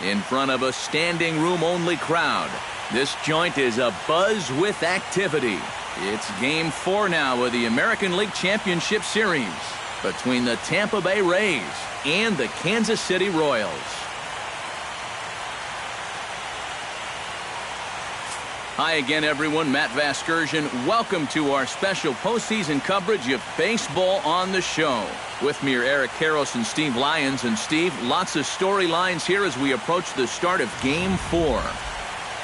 in front of a standing room only crowd. This joint is abuzz with activity. It's Game 4 now of the American League Championship Series between the Tampa Bay Rays and the Kansas City Royals. Hi again, everyone. Matt Vasgersian. Welcome to our special postseason coverage of baseball on the show. With me are Eric Karros and Steve Lyons. And Steve, lots of storylines here as we approach the start of Game 4.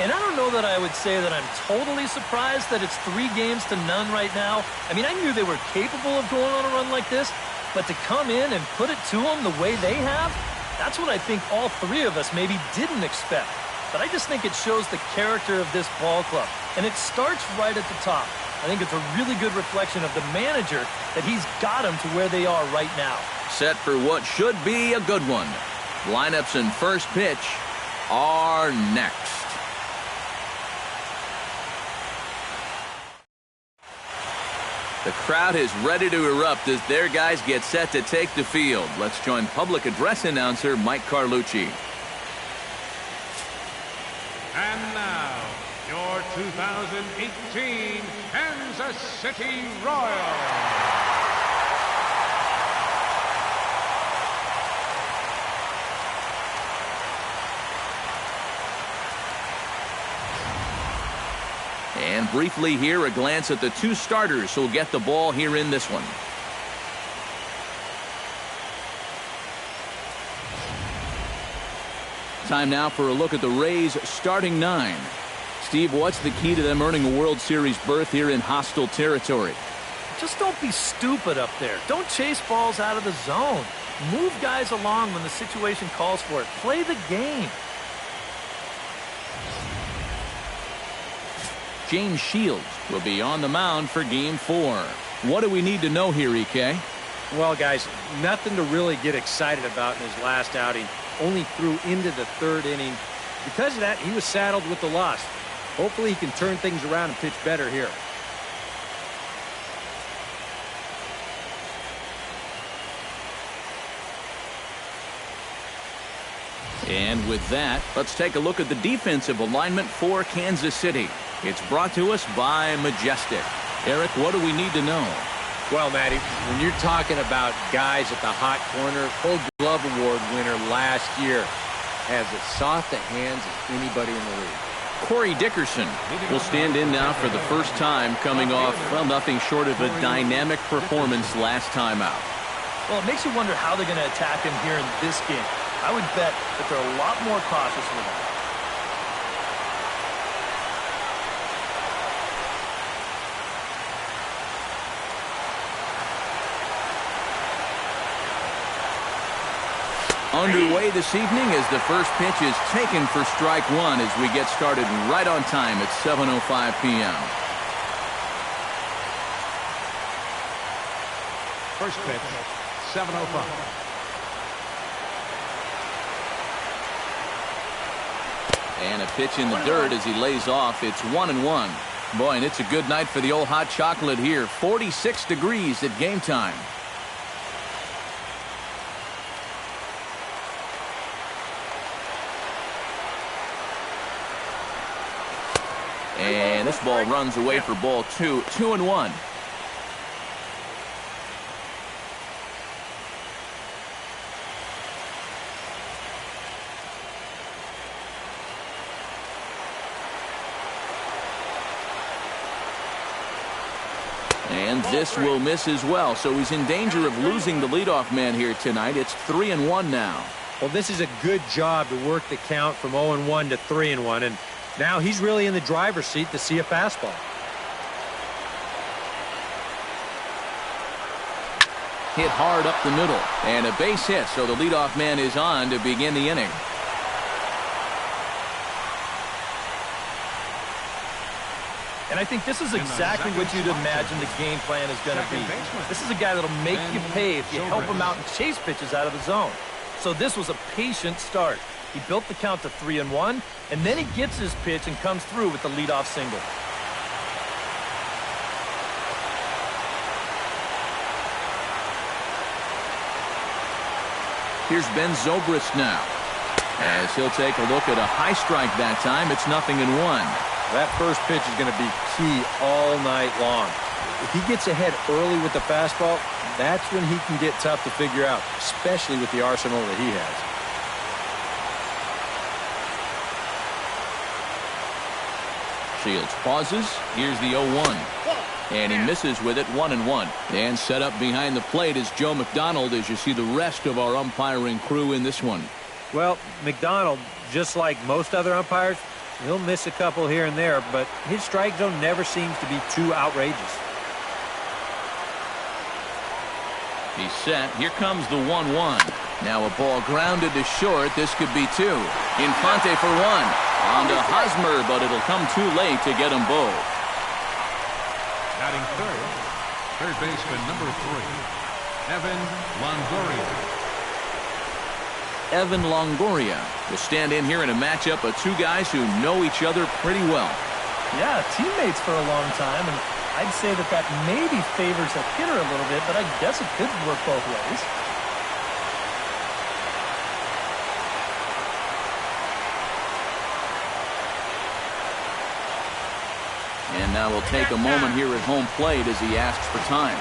And I don't know that I would say that I'm totally surprised that it's 3-0 right now. I mean, I knew they were capable of going on a run like this, but to come in and put it to them the way they have, that's what I think all three of us maybe didn't expect. But I just think it shows the character of this ball club. And it starts right at the top. I think it's a really good reflection of the manager that he's got them to where they are right now. Set for what should be a good one. Lineups and first pitch are next. The crowd is ready to erupt as their guys get set to take the field. Let's join public address announcer Mike Carlucci. And now, your 2018 Kansas City Royals. And briefly here, a glance at the two starters who'll get the ball here in this one. Time now for a look at the Rays starting 9. Steve, what's the key to them earning a World Series berth here in hostile territory? Just don't be stupid up there. Don't chase balls out of the zone. Move guys along when the situation calls for it. Play the game. James Shields will be on the mound for Game 4. What do we need to know here, EK? Well, guys, nothing to really get excited about in his last outing. Only threw into the 3rd inning. Because of that, he was saddled with the loss. Hopefully he can turn things around and pitch better here. And with that, let's take a look at the defensive alignment for Kansas City. It's brought to us by Majestic. Eric, what do we need to know? Well, Matty, when you're talking about guys at the hot corner, Gold Glove Award winner last year has as soft a hands as anybody in the league. Corey Dickerson will stand in now for the first time, coming off, well, nothing short of a dynamic performance last time out. Well, it makes you wonder how they're going to attack him here in this game. I would bet that they're a lot more cautious with him. Underway this evening as the first pitch is taken for strike one as we get started right on time at 7:05 p.m. First pitch, 7:05. And a pitch in the dirt as he lays off. It's 1-1. Boy, and it's a good night for the old hot chocolate here. 46 degrees at game time. And this ball runs away for ball 2. 2-1. And this will miss as well, so he's in danger of losing the leadoff man here tonight. It's 3-1 now. Well, this is a good job to work the count from 0-1 to 3-1, and now he's really in the driver's seat to see a fastball. Hit hard up the middle, and a base hit, so the leadoff man is on to begin the inning. And I think this is exactly what you'd imagine the game plan is going to be. This is a guy that'll make you pay if you help him out and chase pitches out of the zone. So this was a patient start. He built the count to 3-1, and then he gets his pitch and comes through with the leadoff single. Here's Ben Zobrist now. As he'll take a look at a high strike that time. It's 0-1. That first pitch is going to be key all night long. If he gets ahead early with the fastball, that's when he can get tough to figure out, especially with the arsenal that he has. Shields pauses. Here's the 0-1. And he misses with it, 1-1. And set up behind the plate is Joe McDonald as you see the rest of our umpiring crew in this one. Well, McDonald, just like most other umpires, he'll miss a couple here and there, but his strike zone never seems to be too outrageous. He's set. Here comes the 1-1. Now a ball grounded to short. This could be two. Infante for one. On to Hosmer, but it'll come too late to get them both. Batting third baseman number 3, Evan Longoria. Evan Longoria will stand in here in a matchup of two guys who know each other pretty well. Yeah, teammates for a long time, and I'd say that maybe favors the hitter a little bit, but I guess it could work both ways. And now we'll take a moment here at home plate as he asks for time.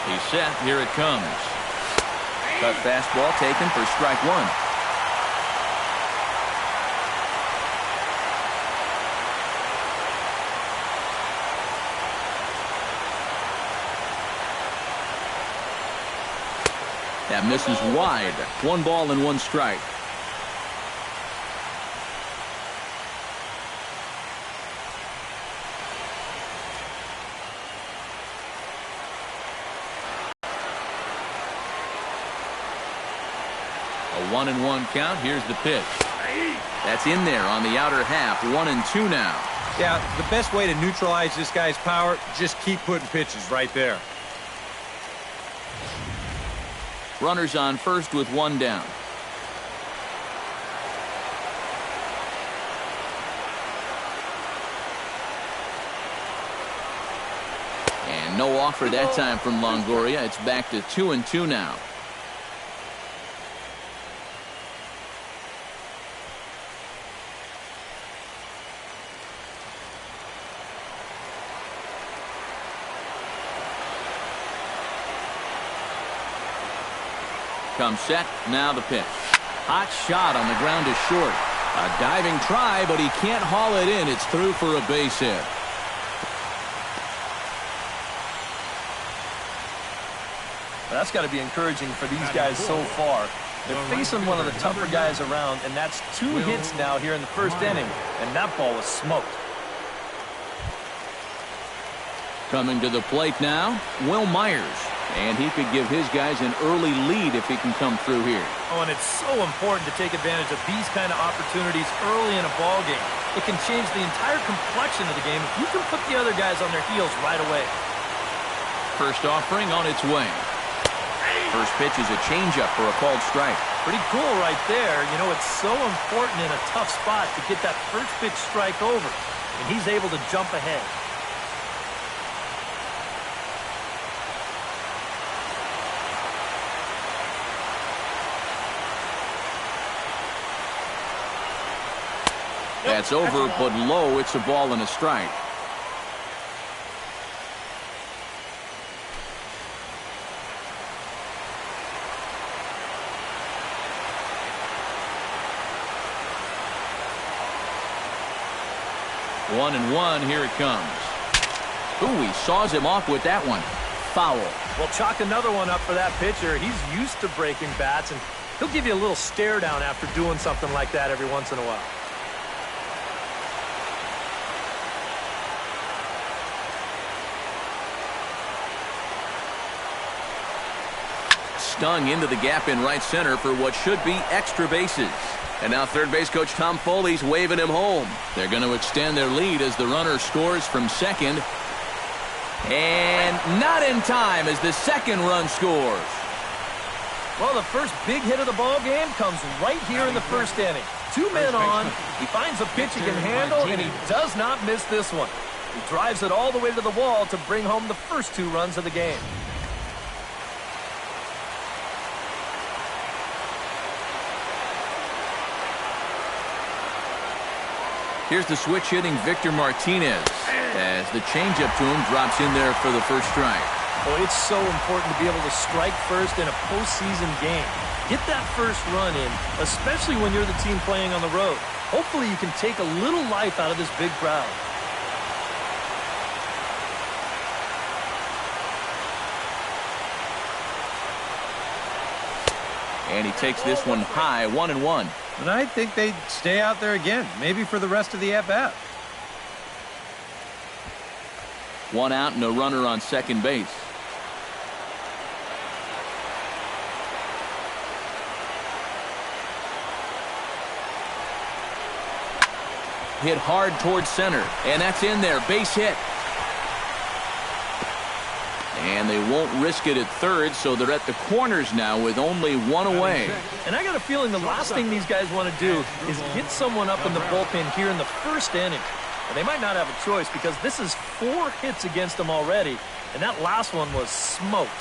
He's set. Here it comes. Cut fastball taken for strike one. That misses wide. 1 ball and 1 strike. A 1-1 count. Here's the pitch. That's in there on the outer half. 1-2 now. Yeah, the best way to neutralize this guy's power, just keep putting pitches right there. Runners on first with 1 down. And no offer that time from Longoria. It's back to 2-2 now. Comes set. Now the pitch. Hot shot on the ground is short. A diving try, but he can't haul it in. It's through for a base hit. Well, that's got to be encouraging for these guys so far. They're facing one of the tougher guys around, and that's 2 hits now here in the first inning, and that ball was smoked. Coming to the plate now, Will Myers. And he could give his guys an early lead if he can come through here. Oh, and it's so important to take advantage of these kind of opportunities early in a ball game. It can change the entire complexion of the game if you can put the other guys on their heels right away. First offering on its way. First pitch is a changeup for a called strike. Pretty cool right there. You know, it's so important in a tough spot to get that first pitch strike over. And he's able to jump ahead. That's over, but low. It's a ball and a strike. One and one. Here it comes. Ooh, he saws him off with that one. Foul. Well, chalk another one up for that pitcher. He's used to breaking bats, and he'll give you a little stare down after doing something like that every once in a while. Stung into the gap in right center for what should be extra bases. And now third base coach Tom Foley's waving him home. They're going to extend their lead as the runner scores from second. And not in time as the second run scores. Well, the first big hit of the ball game comes right here in the first inning. 2 men on. He finds a pitch he can handle, and he does not miss this one. He drives it all the way to the wall to bring home the first 2 runs of the game. Here's the switch-hitting Victor Martinez as the changeup to him drops in there for the first strike. Boy, it's so important to be able to strike first in a postseason game. Get that first run in, especially when you're the team playing on the road. Hopefully you can take a little life out of this big crowd. And he takes this one high, 1-1. And I think they'd stay out there again, maybe for the rest of the at-bat. 1 out and a runner on second base. Hit hard towards center, and that's in there, base hit. And they won't risk it at third, so they're at the corners now with only 1 away. And I got a feeling the last thing these guys want to do is get someone up in the bullpen here in the first inning. And they might not have a choice because this is 4 hits against them already, and that last one was smoked.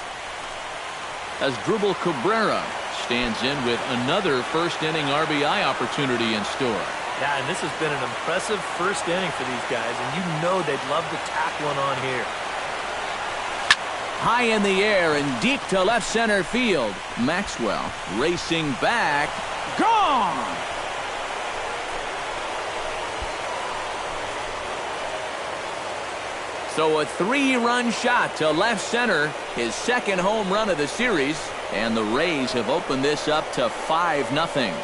As Drupal Cabrera stands in with another first-inning RBI opportunity in store. Yeah, and this has been an impressive first inning for these guys, and you know they'd love to tack one on here. High in the air and deep to left center field. Maxwell racing back. Gone! So a 3-run shot to left center, his second home run of the series, and the Rays have opened this up to 5-0.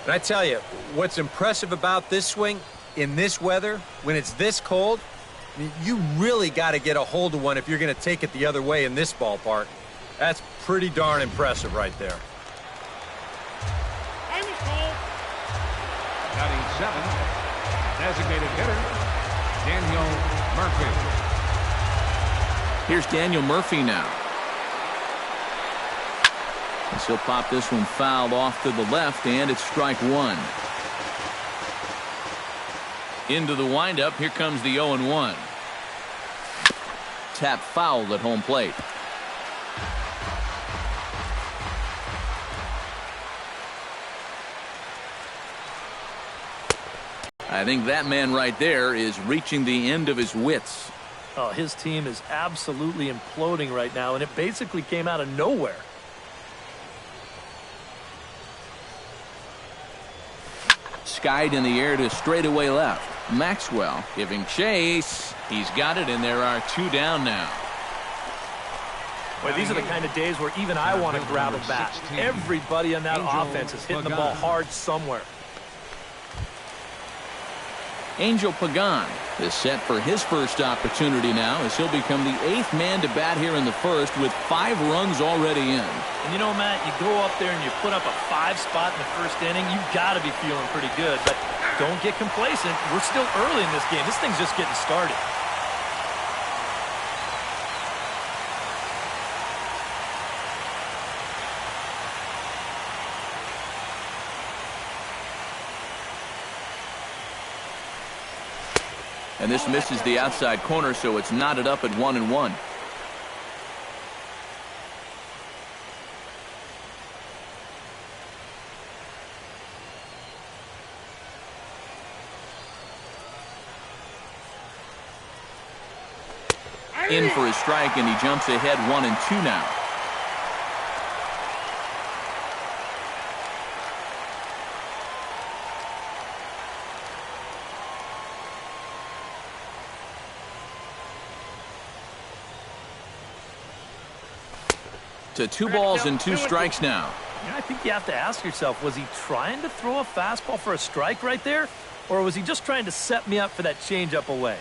And I tell you, what's impressive about this swing, in this weather, when it's this cold, you really got to get a hold of one if you're going to take it the other way in this ballpark. That's pretty darn impressive right there. Batting 7th, designated hitter, Daniel Murphy. Here's Daniel Murphy now. And he'll pop this one fouled off to the left, and it's strike 1. Into the windup, here comes the 0-1. Tap foul at home plate. I think that man right there is reaching the end of his wits. Oh, his team is absolutely imploding right now, and it basically came out of nowhere. Skied in the air to straightaway left. Maxwell giving chase. He's got it, and there are 2 down now. Boy, these are the kind of days where even I want to grab a bat. Everybody on that offense is hitting the ball hard somewhere. Angel Pagan is set for his first opportunity now as he'll become the 8th man to bat here in the first with 5 runs already in. And you know, Matt, you go up there and you put up a 5 spot in the first inning, you've got to be feeling pretty good. But don't get complacent. We're still early in this game. This thing's just getting started. And this misses the outside corner, so it's knotted up at 1-1. In for his strike, and he jumps ahead 1-2 now. To 2 balls and 2 strikes now. You know, I think you have to ask yourself, was he trying to throw a fastball for a strike right there? Or was he just trying to set me up for that changeup away?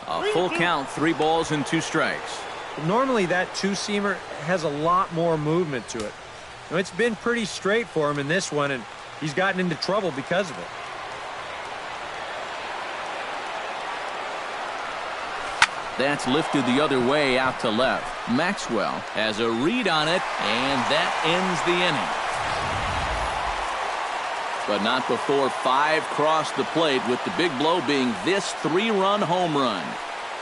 A full count, 3 balls and 2 strikes. Normally that 2-seamer has a lot more movement to it. Now, it's been pretty straight for him in this one, and he's gotten into trouble because of it. That's lifted the other way out to left. Maxwell has a read on it, and that ends the inning. But not before 5 cross the plate, with the big blow being this 3-run home run.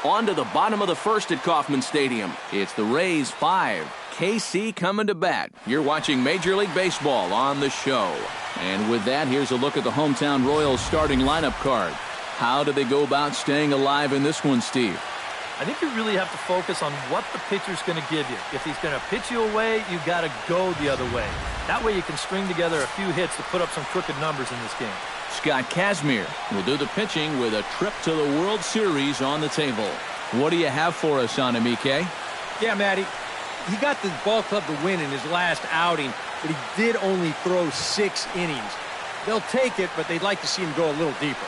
On to the bottom of the first at Kauffman Stadium. It's the Rays 5. KC coming to bat. You're watching Major League Baseball on the show. And with that, here's a look at the hometown Royals starting lineup card. How do they go about staying alive in this one, Steve? I think you really have to focus on what the pitcher's going to give you. If he's going to pitch you away, you got to go the other way. That way you can string together a few hits to put up some crooked numbers in this game. Scott Kazmir will do the pitching with a trip to the World Series on the table. What do you have for us on him, EK? Yeah, Matty. He got the ball club to win in his last outing, but he did only throw 6 innings. They'll take it, but they'd like to see him go a little deeper.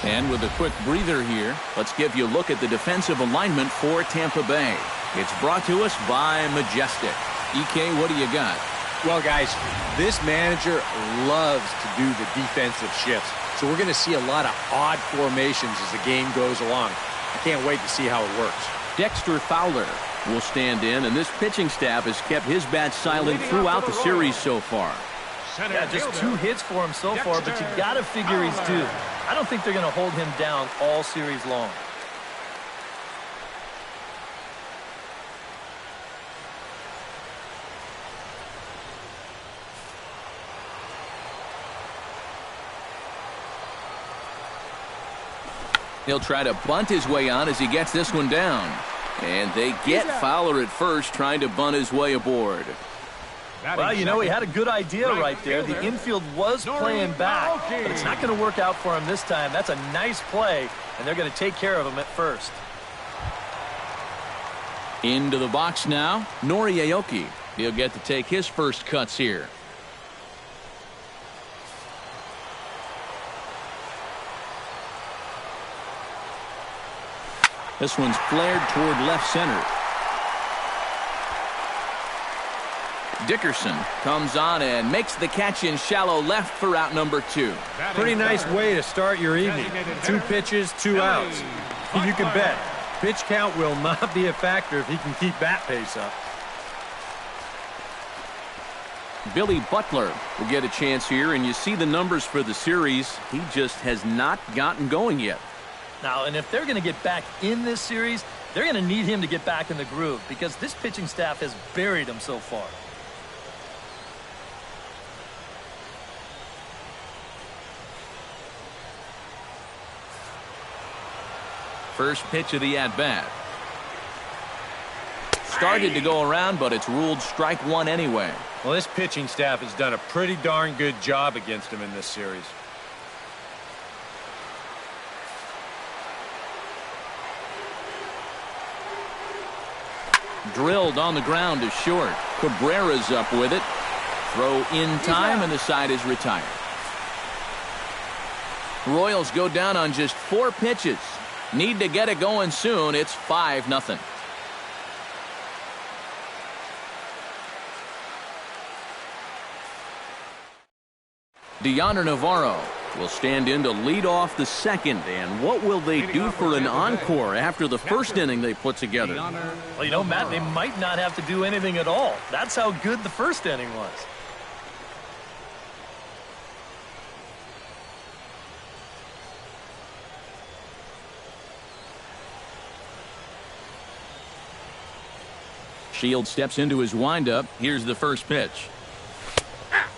And with a quick breather here, let's give you a look at the defensive alignment for Tampa Bay. It's brought to us by Majestic. EK, what do you got? Well, guys, this manager loves to do the defensive shifts. So we're going to see a lot of odd formations as the game goes along. I can't wait to see how it works. Dexter Fowler will stand in, and this pitching staff has kept his bat silent throughout the series so far. Yeah, just 2 hits for him so far, but you got to figure he's due. I don't think they're going to hold him down all series long. He'll try to bunt his way on as he gets this one down. And they get Fowler at first, trying to bunt his way aboard. Well, you know, he had a good idea right there. The infield was playing back, but it's not going to work out for him this time. That's a nice play, and they're going to take care of him at first. Into the box now, Nori Aoki. He'll get to take his first cuts here. This one's flared toward left center. Dickerson comes on and makes the catch in shallow left for out number 2. Pretty nice way to start your evening. 2 pitches, 2 outs. You can bet pitch count will not be a factor if he can keep bat pace up. Billy Butler will get a chance here, and you see the numbers for the series. He just has not gotten going yet. Now, and if they're going to get back in this series, they're going to need him to get back in the groove because this pitching staff has buried him so far. First pitch of the at-bat. Started to go around, but it's ruled strike 1 anyway. Well, this pitching staff has done a pretty darn good job against him in this series. Drilled on the ground to short. Cabrera's up with it. Throw in time, and the side is retired. Royals go down on just 4 pitches. Need to get it going soon. It's 5-0. Deoner Navarro will stand in to lead off the second. And what will they do for an encore after the first inning they put together? Well, you know, Matt, they might not have to do anything at all. That's how good the first inning was. Shield steps into his windup. Here's the first pitch.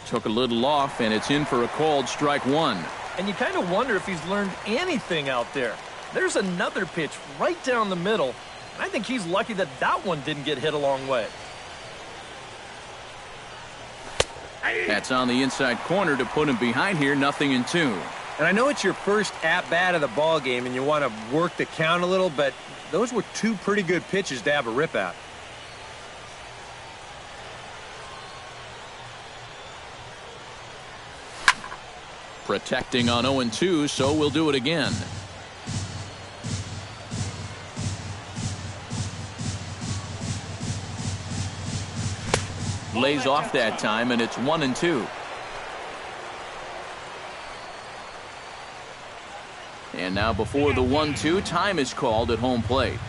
Took a little off, and it's in for a called strike 1. And you kind of wonder if he's learned anything out there. There's another pitch right down the middle. And I think he's lucky that that one didn't get hit a long way. That's on the inside corner to put him behind here, 0-2. And I know it's your first at-bat of the ball game, and you want to work the count a little, but those were 2 pretty good pitches to have a rip at. Protecting on 0-2, so we'll do it again. Lays off that time, and it's 1-2. And now before the 1-2, time is called at home plate.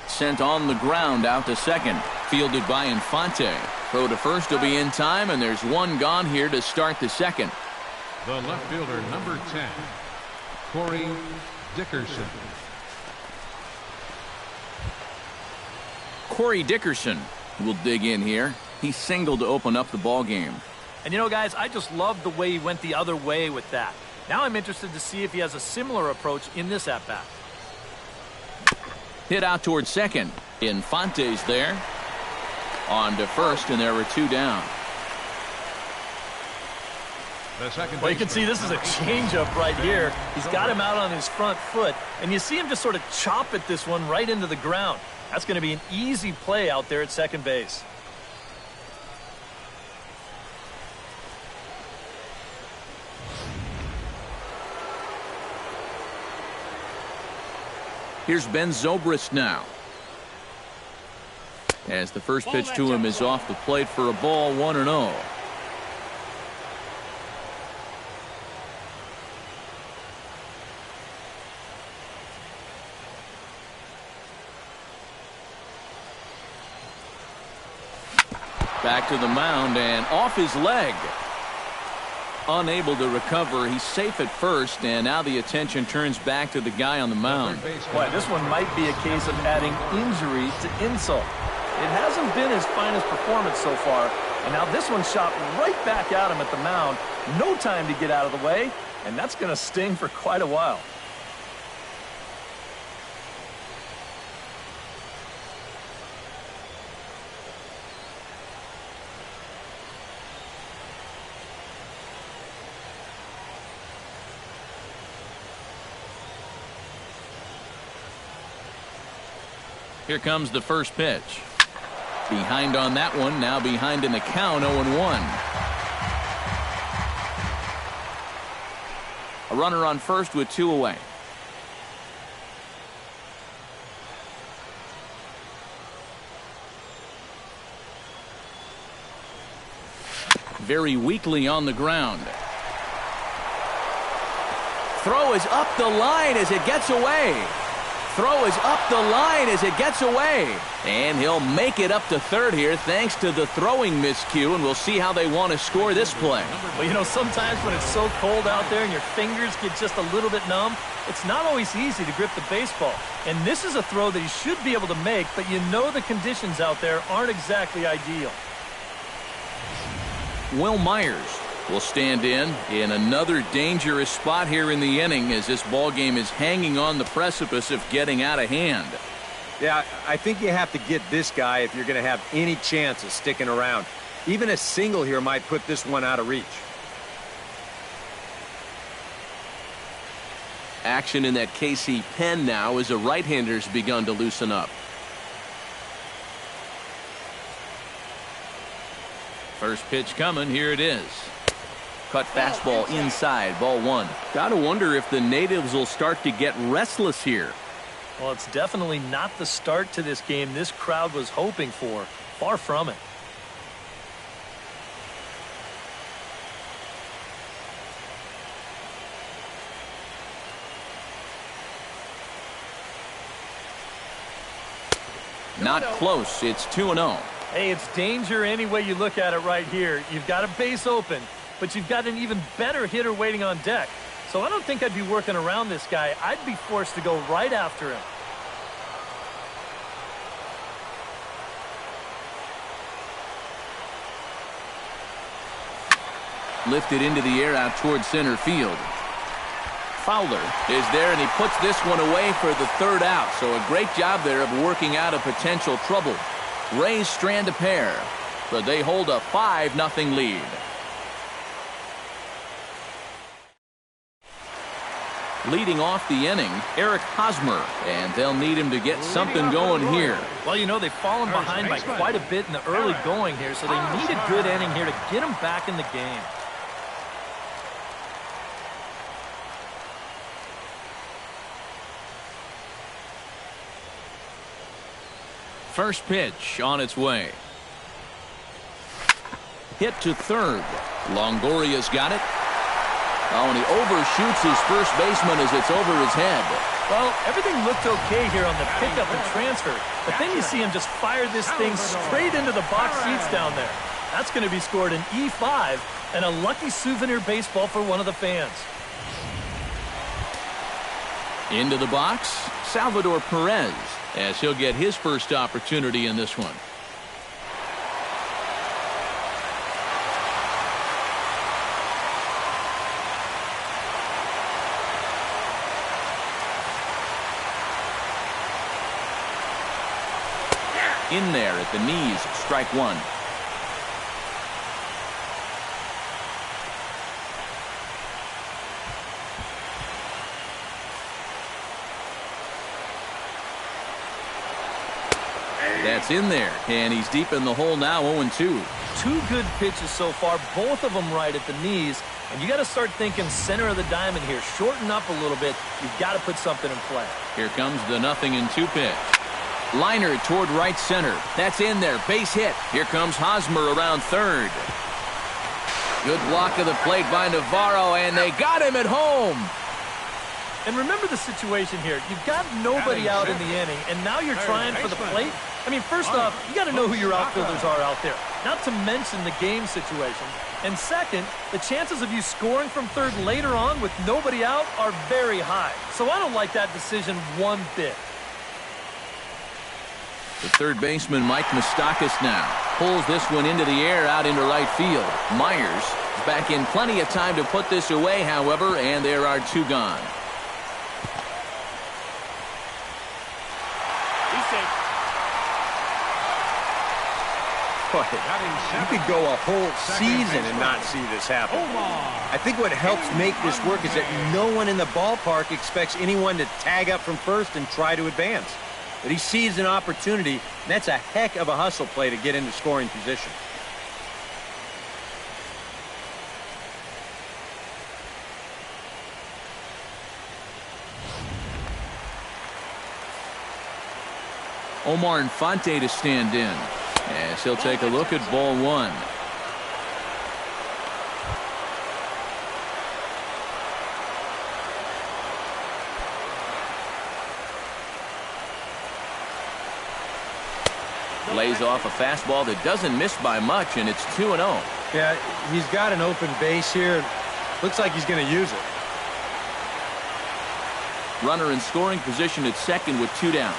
Sent on the ground out to second. Fielded by Infante. Throw to first will be in time, and there's one gone here to start the second. The left fielder, number 10, Corey Dickerson. Corey Dickerson will dig in here. He singled to open up the ball game. And you know, guys, I just love the way he went the other way with that. Now I'm interested to see if he has a similar approach in this at-bat. Hit out towards second. Infante's there. On to first, and there were two down. Well, you can see this is a changeup right here. He's got him out on his front foot, and you see him just sort of chop at this one right into the ground. That's going to be an easy play out there at second base. Here's Ben Zobrist now. As the first pitch to him is off the plate for a ball, 1-0. Back to the mound and off his leg. Unable to recover. He's safe at first, and now the attention turns back to the guy on the mound. Boy, this one might be a case of adding injury to insult. It hasn't been his finest performance so far, and now this one shot right back at him at the mound. No time to get out of the way, and that's going to sting for quite a while. Here comes the first pitch. Behind on that one, now behind in the count, 0-1. A runner on first with two away. Very weakly on the ground. Throw is up the line as it gets away. Throw is up the line as it gets away. And he'll make it up to third here thanks to the throwing miscue, and we'll see how they want to score this play. Well, you know, sometimes when it's so cold out there and your fingers get just a little bit numb, it's not always easy to grip the baseball. And this is a throw that he should be able to make, but you know the conditions out there aren't exactly ideal. Will Myers will stand in another dangerous spot here in the inning as this ball game is hanging on the precipice of getting out of hand. Yeah, I think you have to get this guy if you're going to have any chance of sticking around. Even a single here might put this one out of reach. Action in that KC pen now as the right-hander's begun to loosen up. First pitch coming, here it is. Cut fastball inside, ball one. Got to wonder if the natives will start to get restless here. Well, it's definitely not the start to this game this crowd was hoping for. Far from it. Not close. It's 2-0. Hey, it's danger any way you look at it right here. You've got a base open, but you've got an even better hitter waiting on deck. So I don't think I'd be working around this guy. I'd be forced to go right after him. Lifted into the air out towards center field. Fowler is there, and he puts this one away for the third out. So a great job there of working out a potential trouble. Rays strand a pair, but they hold a 5-0 lead. Leading off the inning, Eric Hosmer, and they'll need him to get something going here. Well, you know, they've fallen behind by quite a bit in the early going here, so they need a good inning here to get them back in the game. First pitch on its way. hit to third. Longoria's got it. Oh, and he overshoots his first baseman as it's over his head. Well, everything looked okay here on the pickup and transfer, but then you see him just fire this thing straight into the box seats down there. That's going to be scored in E5 and a lucky souvenir baseball for one of the fans. Into the box, Salvador Perez, as he'll get his first opportunity in this one. In there at the knees, strike one. That's in there, and he's deep in the hole now, 0-2. Two good pitches so far, both of them right at the knees, and you got to start thinking center of the diamond here. Shorten up a little bit. You've got to put something in play. Here comes the 0-2 pitch. Liner toward right center. That's in there. Base hit. Here comes Hosmer around third. Good block of the plate by Navarro, and they got him at home. And remember the situation here. You've got nobody out in the inning, and now you're trying for the plate. I mean, first off, you got to know who your outfielders are out there, not to mention the game situation. And second, the chances of you scoring from third later on with nobody out are very high. So I don't like that decision one bit. The third baseman, Mike Moustakas, now pulls this one into the air out into right field. Myers is back in plenty of time to put this away, however, and there are two gone. You could go a whole season and not see this happen. I think what helps make this work is that no one in the ballpark expects anyone to tag up from first and try to advance. But he sees an opportunity, and that's a heck of a hustle play to get into scoring position. Omar Infante to stand in, as he'll take a look at ball one. Lays off a fastball that doesn't miss by much, and it's 2-0. Yeah, he's got an open base here. Looks like he's going to use it. Runner in scoring position at second with two down.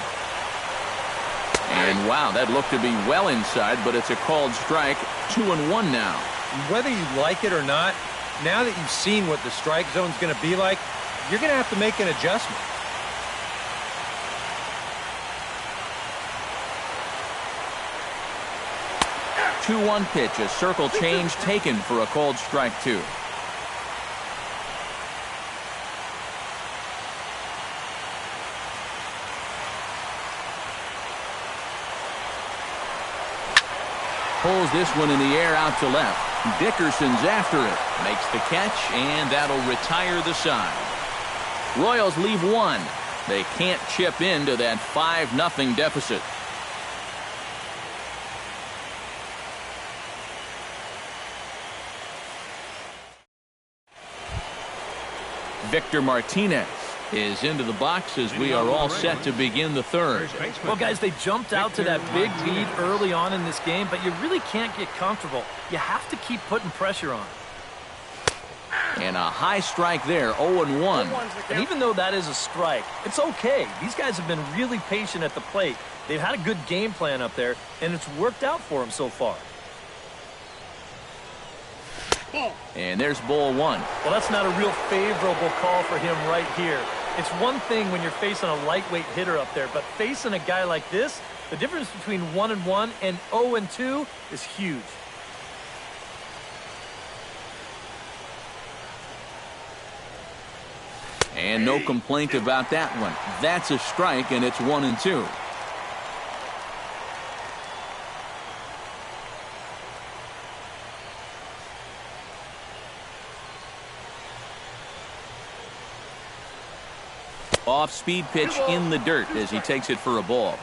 And wow, that looked to be well inside, but it's a called strike. 2-1 now. Whether you like it or not, now that you've seen what the strike zone's going to be like, you're going to have to make an adjustment. Two-one pitch, a circle change taken for a called strike two. Pulls this one in the air out to left. Dickerson's after it. Makes the catch, and that'll retire the side. Royals leave one. They can't chip into that 5-0 deficit. Victor Martinez is into the box as we are all set to begin the third. Well, guys, they jumped out to that big lead early on in this game, but you really can't get comfortable. You have to keep putting pressure on. And a high strike there, 0-1. And even though that is a strike, it's okay. These guys have been really patient at the plate. They've had a good game plan up there, and it's worked out for them so far. And there's ball one. Well, that's not a real favorable call for him right here. It's one thing when you're facing a lightweight hitter up there, but facing a guy like this, the difference between 1-1 and 0-2 is huge. And no complaint about that one. That's a strike, and it's 1-2. Off-speed pitch in the dirt as he takes it for a ball.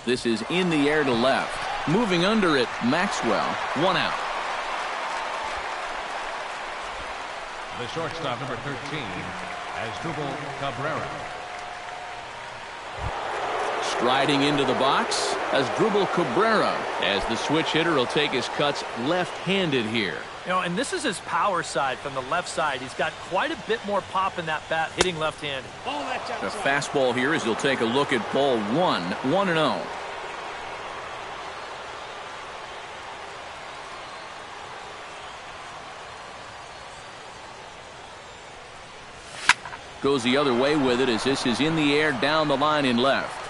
This is in the air to left. Moving under it, Maxwell. 1 out. The shortstop, number 13, Asdrubal Cabrera. Striding into the box, Asdrubal Cabrera, as the switch hitter will take his cuts left-handed here. You know, and this is his power side from the left side. He's got quite a bit more pop in that bat hitting left-handed. The fastball here as he'll take a look at ball 1, 1-0. Goes the other way with it as this is in the air down the line in left.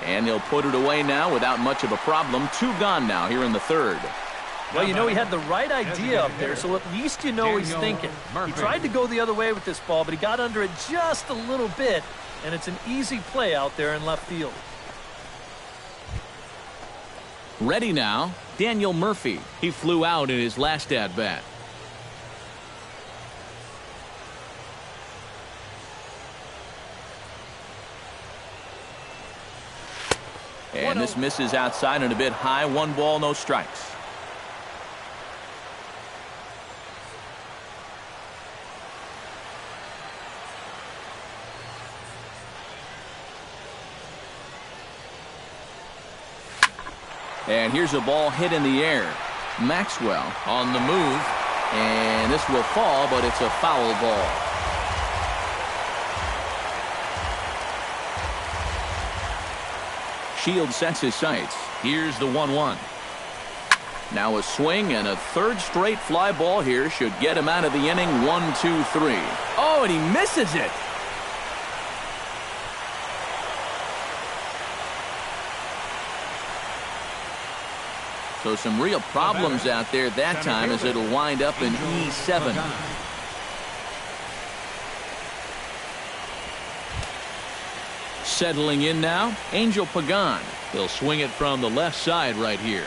And he'll put it away now without much of a problem. 2 gone now here in the third. Well, you know, he had the right idea up there, so at least you know he's thinking. He tried to go the other way with this ball, but he got under it just a little bit, and it's an easy play out there in left field. Ready now, Daniel Murphy. He flew out in his last at-bat. And this misses outside and a bit high. 1 ball, no strikes. And here's a ball hit in the air. Maxwell on the move. And this will fall, but it's a foul ball. Shields sets his sights. Here's the 1-1. Now a swing and a third straight fly ball here should get him out of the inning. 1-2-3. Oh, and he misses it. So some real problems out there that time as it'll wind up in E7. Settling in now, Angel Pagan. He'll swing it from the left side right here.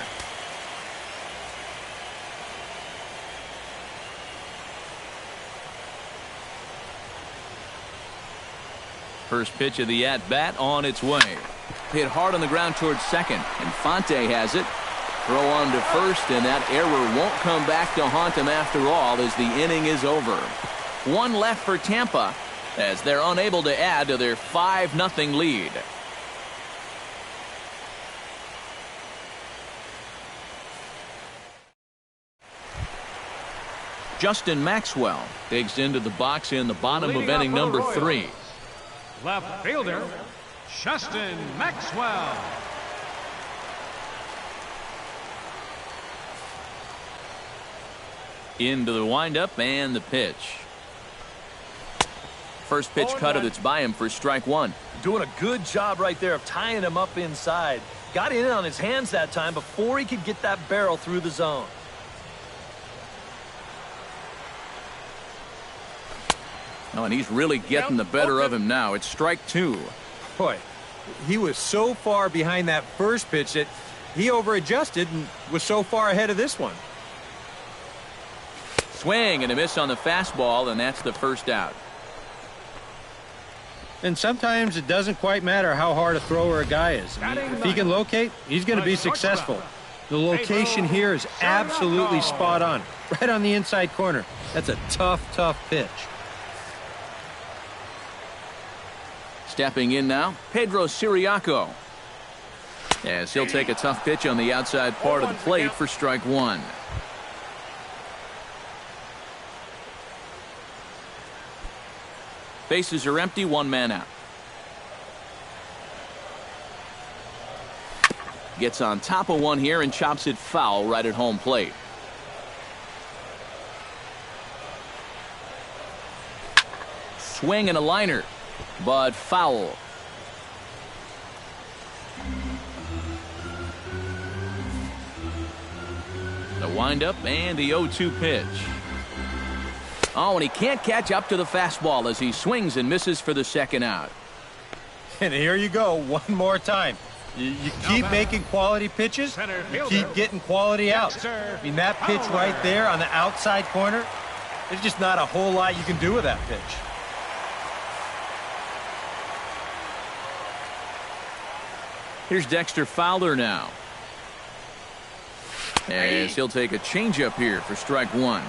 First pitch of the at-bat on its way. Hit hard on the ground towards second. Infante has it. Throw on to first, and that error won't come back to haunt him after all as the inning is over. 1 left for Tampa as they're unable to add to their 5-0 lead. Justin Maxwell digs into the box in the bottom of inning number 3. Left fielder, Justin Maxwell. Into the windup and the pitch. First pitch cutter that's by him for strike 1. Doing a good job right there of tying him up inside. Got in on his hands that time before he could get that barrel through the zone. Oh, and he's really getting the better of him now. It's strike 2. Boy, he was so far behind that first pitch that he over-adjusted and was so far ahead of this one. Swing and a miss on the fastball, and that's the first out. And sometimes it doesn't quite matter how hard a thrower a guy is. I mean, if he can locate, he's going to be successful. The location here is absolutely spot on. Right on the inside corner. That's a tough, tough pitch. Stepping in now, Pedro Siriaco. As he'll take a tough pitch on the outside part of the plate for strike 1. Bases are empty, 1 man out. Gets on top of one here and chops it foul right at home plate. Swing and a liner, but foul. The windup and the 0-2 pitch. Oh, and he can't catch up to the fastball as he swings and misses for the second out. And here you go, one more time. You keep making quality pitches, you keep getting quality outs. I mean, that pitch right there on the outside corner, there's just not a whole lot you can do with that pitch. Here's Dexter Fowler now. As he'll take a changeup here for strike one.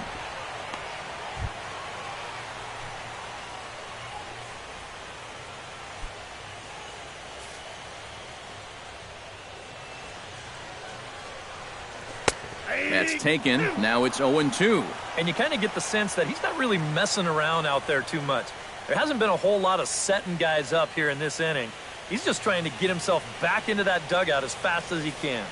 That's taken. Now it's 0-2. And you kind of get the sense that he's not really messing around out there too much. There hasn't been a whole lot of setting guys up here in this inning. He's just trying to get himself back into that dugout as fast as he can.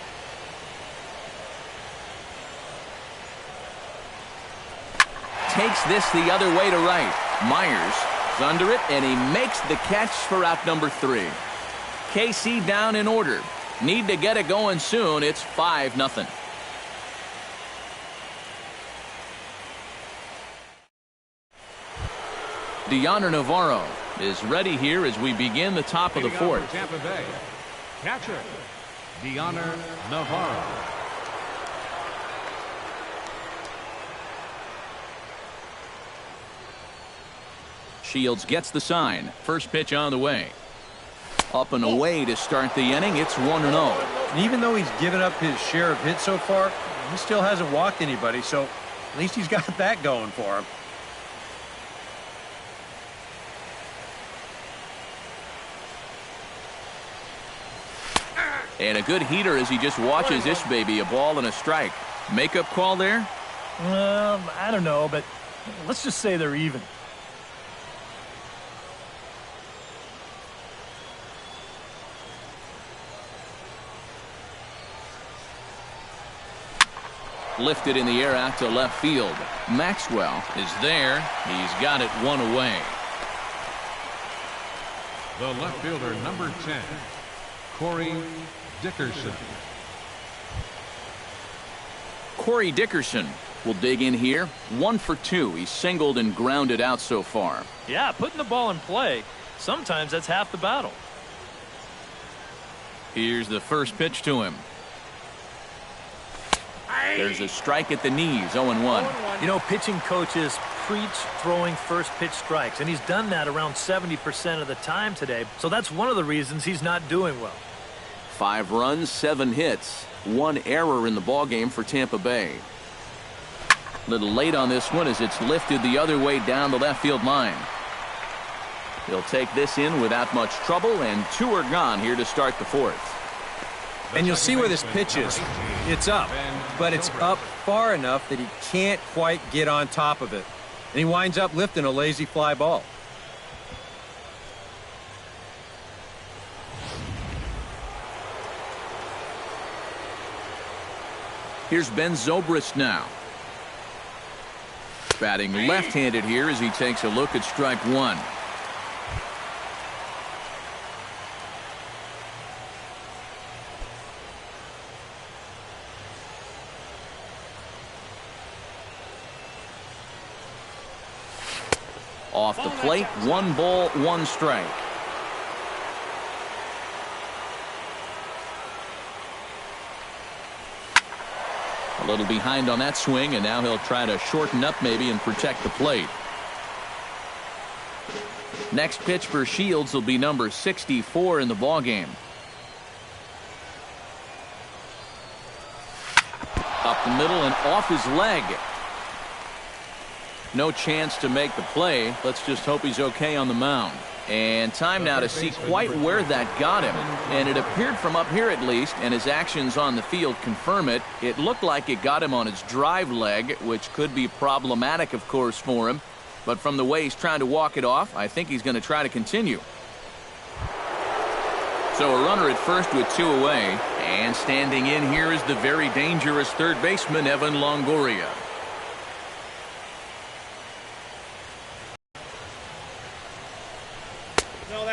Takes this the other way to right. Myers is under it, and he makes the catch for out number 3. KC down in order. Need to get it going soon. It's 5-0. Deoner Navarro is ready here as we begin the top of the fourth. Tampa Bay, catcher, Deoner Navarro. Shields gets the sign. First pitch on the way. Up and away to start the inning. It's 1-0. And even though he's given up his share of hits so far, he still hasn't walked anybody, so at least he's got that going for him. And a good heater as he just watches this baby. A ball and a strike. Makeup call there? I don't know, but let's just say they're even. Lifted in the air out to left field. Maxwell is there. He's got it one away. The left fielder, number 10, Corey Dickerson. Corey Dickerson will dig in here. 1 for 2. He's singled and grounded out so far. Yeah, putting the ball in play, sometimes that's half the battle. Here's the first pitch to him. There's a strike at the knees. 0-1. You know, pitching coaches preach throwing first pitch strikes, and he's done that around 70% of the time today. So that's one of the reasons he's not doing well. 5 runs, 7 hits. 1 error in the ballgame for Tampa Bay. Little late on this one as it's lifted the other way down the left field line. He'll take this in without much trouble, and 2 are gone here to start the fourth. And you'll see where this pitch is. It's up, but it's up far enough that he can't quite get on top of it. And he winds up lifting a lazy fly ball. Here's Ben Zobrist now. Batting left-handed here as he takes a look at strike 1. Off the plate, 1 ball, 1 strike. A little behind on that swing, and now he'll try to shorten up maybe and protect the plate. Next pitch for Shields will be number 64 in the ballgame. Up the middle and off his leg. No chance to make the play. Let's just hope he's okay on the mound. And time now to see quite where that got him. And it appeared from up here at least, and his actions on the field confirm it. It looked like it got him on his drive leg, which could be problematic, of course, for him. But from the way he's trying to walk it off, I think he's going to try to continue. So a runner at first with 2 away. And standing in here is the very dangerous third baseman, Evan Longoria.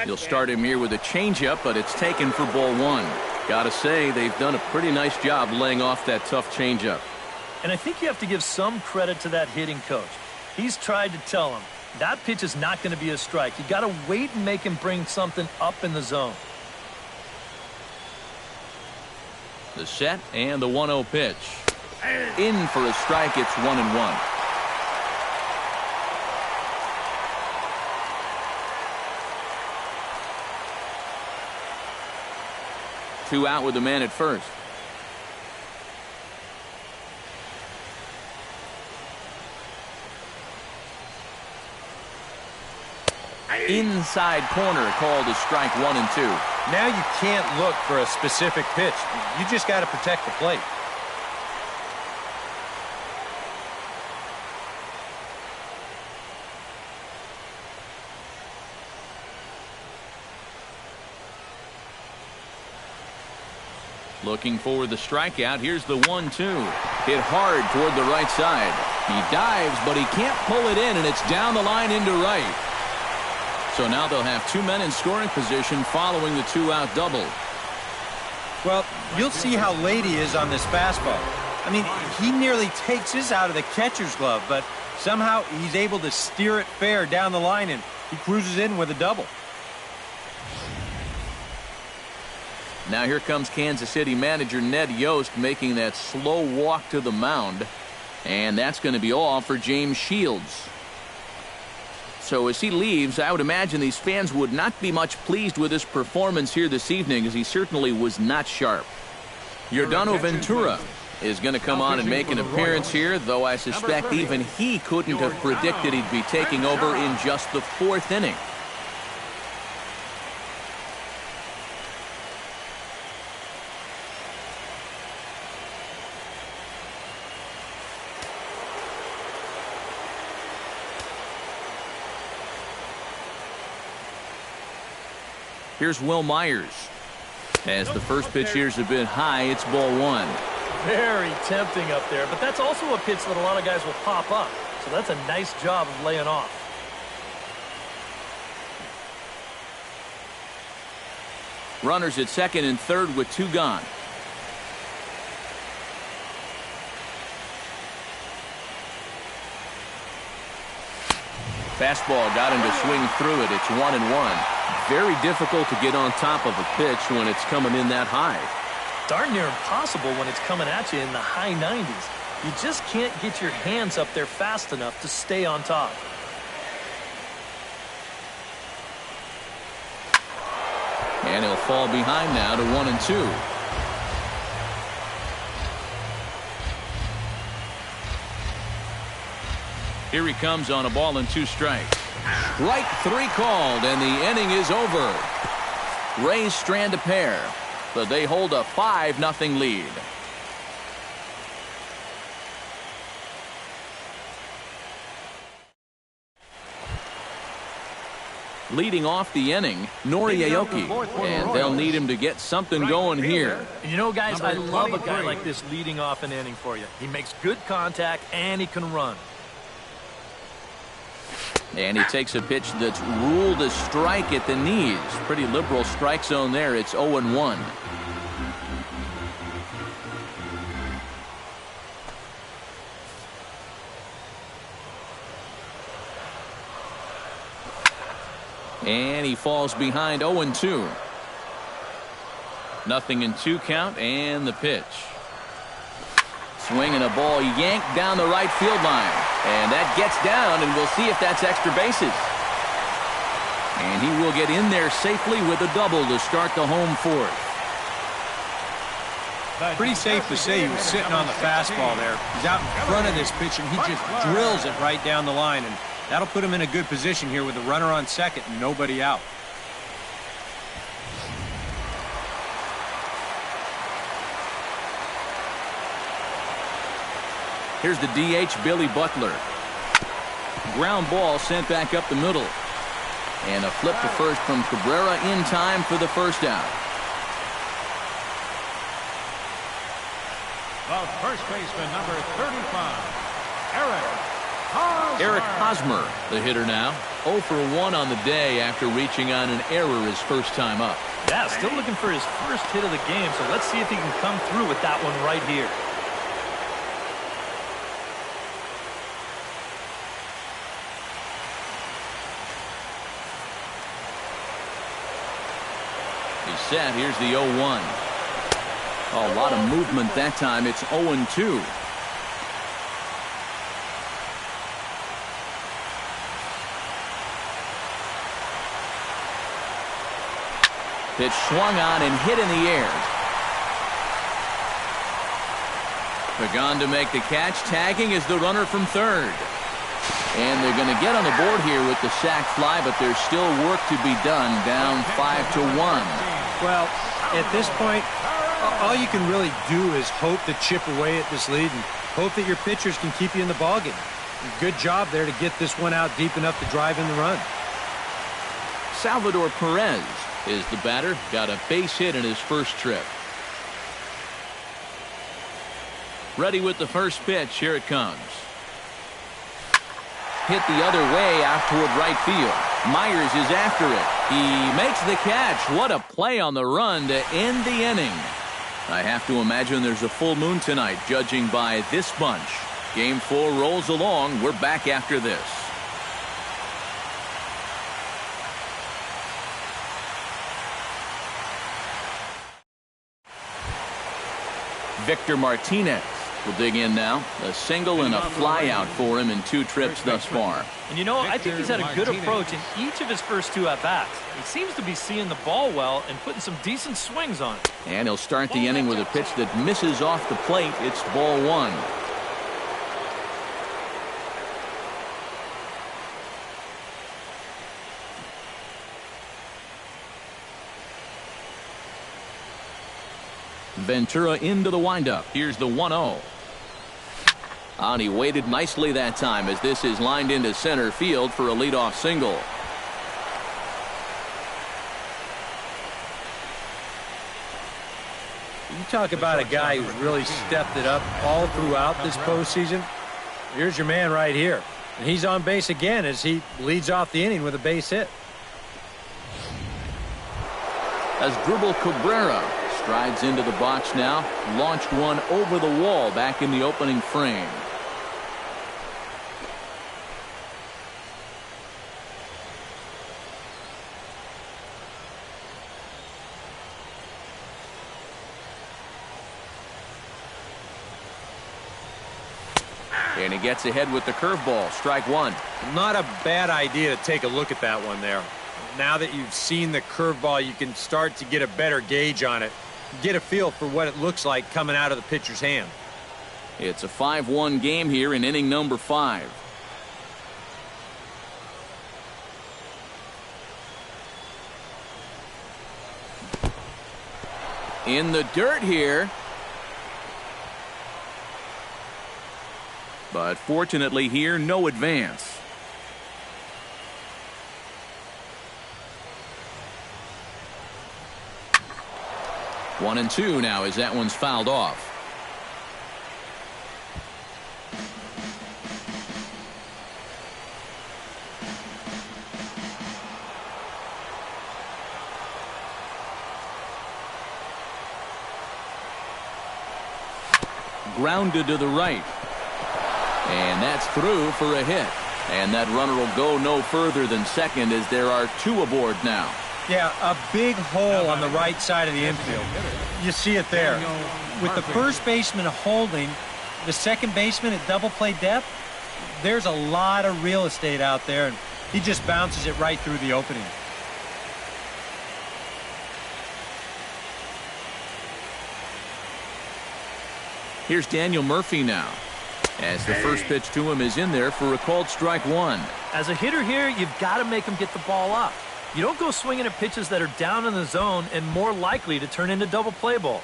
You'll start him here with a changeup, but it's taken for ball 1. Gotta say, they've done a pretty nice job laying off that tough changeup. And I think you have to give some credit to that hitting coach. He's tried to tell him that pitch is not going to be a strike. You got to wait and make him bring something up in the zone. The set and the 1-0 pitch. In for a strike. It's 1-1. 2 out with the man at first. Inside corner called as strike 1 and 2. Now you can't look for a specific pitch. You just got to protect the plate. Looking for the strikeout. Here's the 1-2. Hit hard toward the right side. He dives, but he can't pull it in, and it's down the line into right. So now they'll have 2 men in scoring position following the 2-out double. Well, you'll see how late he is on this fastball. I mean, he nearly takes his out of the catcher's glove, but somehow he's able to steer it fair down the line, and he cruises in with a double. Now here comes Kansas City manager Ned Yost making that slow walk to the mound. And that's going to be all for James Shields. So as he leaves, I would imagine these fans would not be much pleased with his performance here this evening, as he certainly was not sharp. Yordano Ventura is going to come on and make an appearance here, though I suspect even he couldn't have predicted he'd be taking over in just the 4th inning. Here's Will Myers. As the first pitch here's a bit high, it's ball 1. Very tempting up there, but that's also a pitch that a lot of guys will pop up. So that's a nice job of laying off. Runners at second and third with 2 gone. Fastball got him to swing through it. It's 1-1. Very difficult to get on top of a pitch when it's coming in that high. Darn near impossible when it's coming at you in the high 90s. You just can't get your hands up there fast enough to stay on top. And he'll fall behind now to 1-2. Here he comes on a ball and 2 strikes. Strike 3 called, and the inning is over. Rays strand a pair, but they hold a 5-0 lead. Leading off the inning, Nori Aoki, and they'll need him to get something going here. And you know, guys, I love a guy like this leading off an inning for you. He makes good contact, and he can run. And he takes a pitch that's ruled a strike at the knees. Pretty liberal strike zone there. It's 0-1. And he falls behind 0-2. 0-2 count, and the pitch. Swinging a ball yanked down the right field line. And that gets down, and we'll see if that's extra bases. And he will get in there safely with a double to start the home 4th. Pretty safe to say he was sitting on the fastball there. He's out in front of this pitch, and he just drills it right down the line. And that'll put him in a good position here with a runner on second and nobody out. Here's the DH, Billy Butler. Ground ball sent back up the middle. And a flip to first from Cabrera in time for the 1st out. The first baseman, number 35, Eric Hosmer, the hitter now. 0 for 1 on the day after reaching on an error his first time up. Yeah, still looking for his first hit of the game, so let's see if he can come through with that one right here. Set. Here's the 0-1. A lot of movement that time. It's 0-2. Pitch swung on and hit in the air. Pagan to make the catch. Tagging is the runner from third. And they're going to get on the board here with the sac fly, but there's still work to be done, down 5-1. Well, at this point, all you can really do is hope to chip away at this lead and hope that your pitchers can keep you in the ballgame. Good job there to get this one out deep enough to drive in the run. Salvador Perez is the batter. Got a base hit in his first trip. Ready with the first pitch. Here it comes. Hit the other way out toward right field. Myers is after it. He makes the catch. What a play on the run to end the inning. I have to imagine there's a full moon tonight, judging by this bunch. Game 4 rolls along. We're back after this. Victor Martinez will dig in now. A single and a fly out for him in 2 trips thus far. And you know, I think he's had a good approach in each of his first 2 at-bats. He seems to be seeing the ball well and putting some decent swings on it. And he'll start the inning with a pitch that misses off the plate. It's ball 1. Ventura into the windup. Here's the 1-0. And he waited nicely that time as this is lined into center field for a leadoff single. You talk about a guy who's really stepped it up all throughout this postseason. Here's your man right here. And he's on base again as he leads off the inning with a base hit. As Dribble Cabrera strides into the box now, launched one over the wall back in the opening frame. And he gets ahead with the curveball. Strike 1. Not a bad idea to take a look at that one there. Now that you've seen the curveball, you can start to get a better gauge on it. Get a feel for what it looks like coming out of the pitcher's hand. It's a 5-1 game here in inning number 5. In the dirt here. But fortunately here, no advance. One and 2 now as that one's fouled off. Grounded to the right. And that's through for a hit. And that runner will go no further than second as there are 2 aboard now. Yeah, a big hole on the right side of the infield. You see it there. With the first baseman holding, the second baseman at double play depth, there's a lot of real estate out there, and he just bounces it right through the opening. Here's Daniel Murphy now, as the first pitch to him is in there for a called strike 1. As a hitter here, you've got to make him get the ball up. You don't go swinging at pitches that are down in the zone and more likely to turn into double play balls.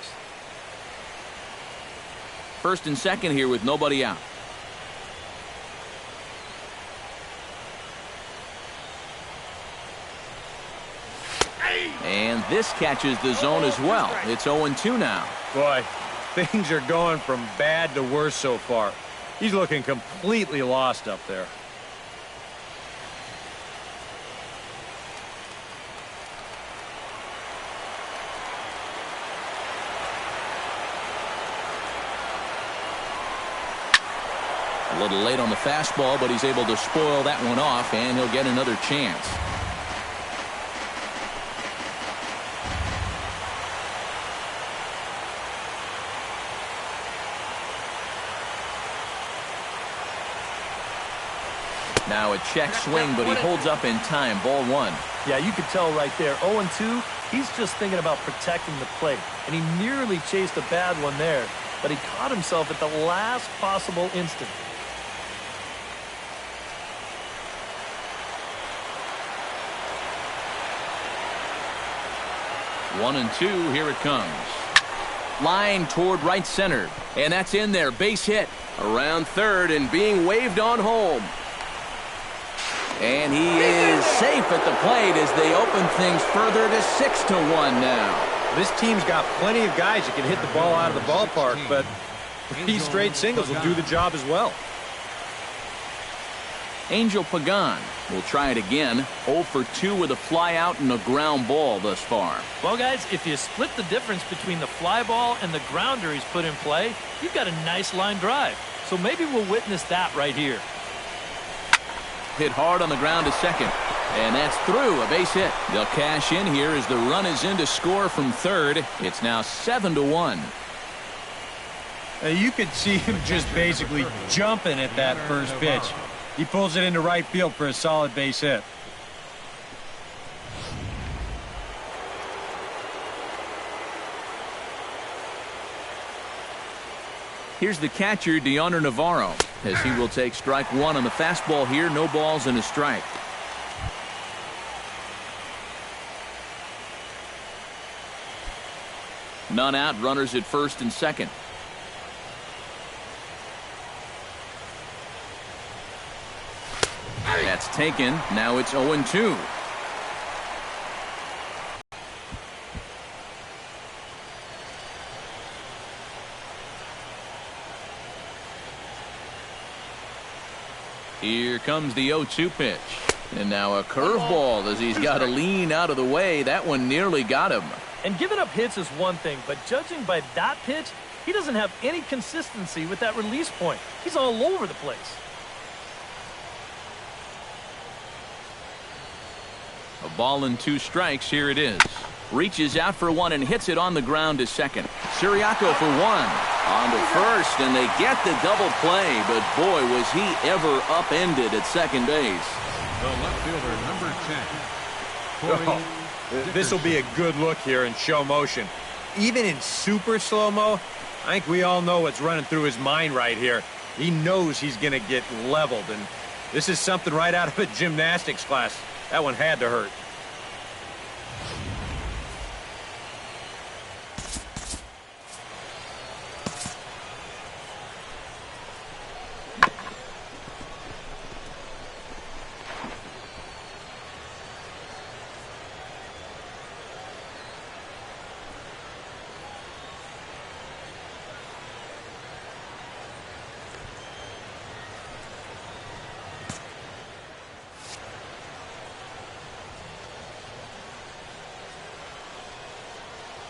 First and second here with nobody out. And this catches the zone as well. It's 0-2 now. Boy, things are going from bad to worse so far. He's looking completely lost up there. A little late on the fastball, but he's able to spoil that one off, and he'll get another chance. Now a check swing, but he holds up in time. Ball 1. Yeah, you could tell right there. 0-2, he's just thinking about protecting the plate, and he nearly chased a bad one there. but he caught himself at the last possible instant. One and two, here it comes. Line toward right center, and that's in there. Base hit around third and being waved on home. And he is safe at the plate as they open things further to 6-1 now. This team's got plenty of guys that can hit the ball out of the ballpark, but 3 straight singles will do the job as well. Angel Pagan will try it again. 0 for 2 with a fly out and a ground ball thus far. Well, guys, if you split the difference between the fly ball and the grounder he's put in play, you've got a nice line drive. So maybe we'll witness that right here. Hit hard on the ground to second. And that's through, a base hit. They'll cash in here as the run is in to score from third. It's now 7-1. You could see him just basically jumping at that first pitch. He pulls it into right field for a solid base hit. Here's the catcher, Deoner Navarro, as he will take strike one on the fastball here. No balls and a strike. None out, runners at first and second. That's taken. Now it's 0-2. Here comes the 0-2 pitch. And now a curveball as he's got to lean out of the way. That one nearly got him. And giving up hits is one thing, but judging by that pitch, he doesn't have any consistency with that release point. He's all over the place. A ball and 2 strikes. Here it is. Reaches out for one and hits it on the ground to second. Siriaco for one. On to first, and they get the double play, but boy, was he ever upended at second base. The left fielder, number 10, Corey This will be a good look here in show motion. Even in super slow-mo, I think we all know what's running through his mind right here. He knows he's going to get leveled, and this is something right out of a gymnastics class. That one had to hurt.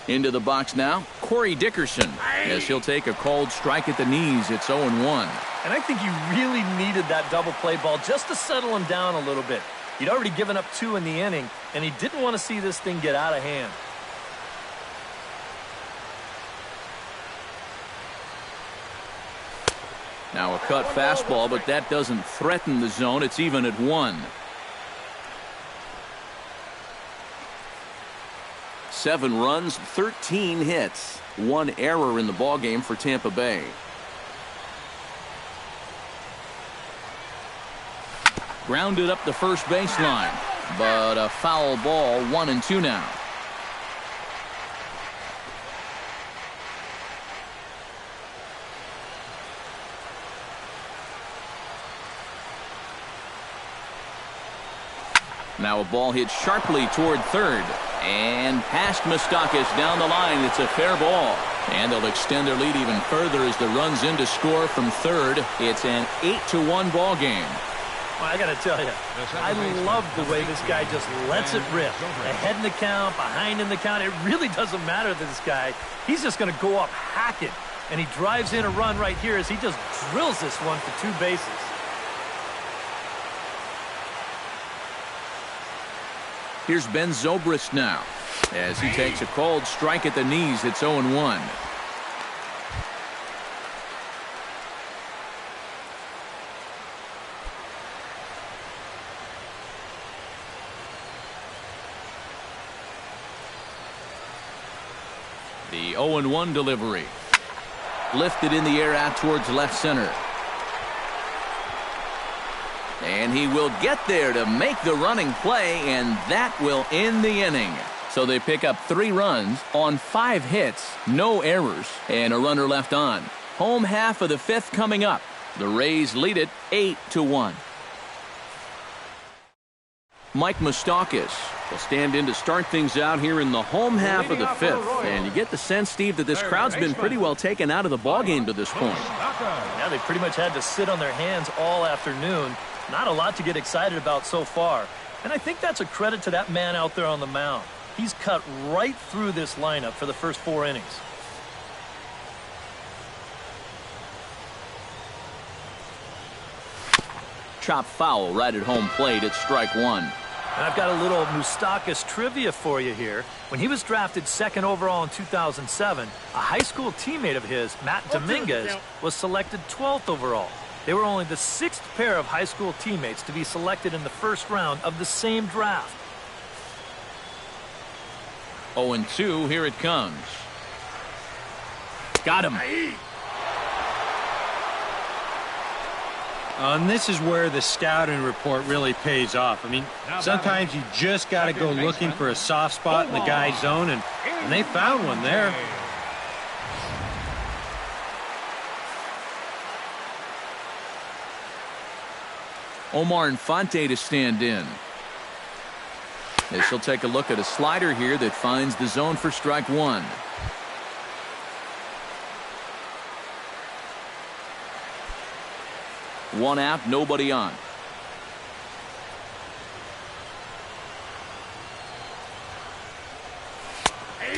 Into the box now, Corey Dickerson, as he'll take a cold strike at the knees. It's 0-1. And I think he really needed that double play ball just to settle him down a little bit. He'd already given up 2 in the inning, and he didn't want to see this thing get out of hand. Now a cut fastball, but that doesn't threaten the zone. It's even at 1. 7 runs, 13 hits, 1 error in the ballgame for Tampa Bay. Grounded up the first baseline, but a foul ball. 1-2 now. Now a ball hit sharply toward third. And past Moustakas down the line. It's a fair ball. And they'll extend their lead even further as the run's in to score from third. It's an 8-1 ball game. Well, I got to tell you, I love the way this guy just lets it rip. Ahead in the count, behind in the count. It really doesn't matter to this guy. He's just going to go up hacking. And he drives in a run right here as he just drills this one for 2 bases. Here's Ben Zobrist now as he takes a cold strike at the knees. It's 0-1. The 0-1 delivery. Lifted in the air out towards left center. And he will get there to make the running play, and that will end the inning. So they pick up 3 runs on 5 hits, no errors, and a runner left on. Home half of the 5th coming up. The Rays lead it 8-1. Mike Moustakas will stand in to start things out here in the home half of the 5th. And you get the sense, Steve, that this crowd's been pretty well taken out of the ballgame to this point. Yeah, they pretty much had to sit on their hands all afternoon. Not a lot to get excited about so far. And I think that's a credit to that man out there on the mound. He's cut right through this lineup for the first 4 innings. Chop foul right at home plate at strike 1. And I've got a little Moustakas trivia for you here. When he was drafted 2nd overall in 2007, a high school teammate of his, Matt Dominguez, was selected 12th overall. They were only the 6th pair of high school teammates to be selected in the first round of the same draft. 0-2, here it comes. Got him. And this is where the scouting report really pays off. I mean, sometimes you just got to go looking for a soft spot in the guy's zone, and they found one there. Omar Infante to stand in. This will take a look at a slider here that finds the zone for strike 1. One out, nobody on.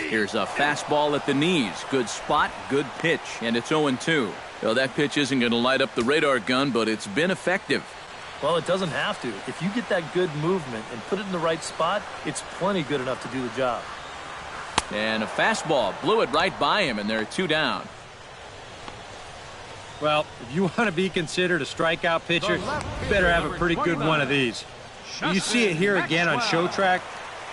Here's a fastball at the knees. Good spot, good pitch, and it's 0-2. Well, that pitch isn't going to light up the radar gun, but it's been effective. Well, it doesn't have to. If you get that good movement and put it in the right spot, it's plenty good enough to do the job. And a fastball blew it right by him, and they're 2 down. Well, if you want to be considered a strikeout pitcher, you better have a pretty good one of these. You see it here again on show track,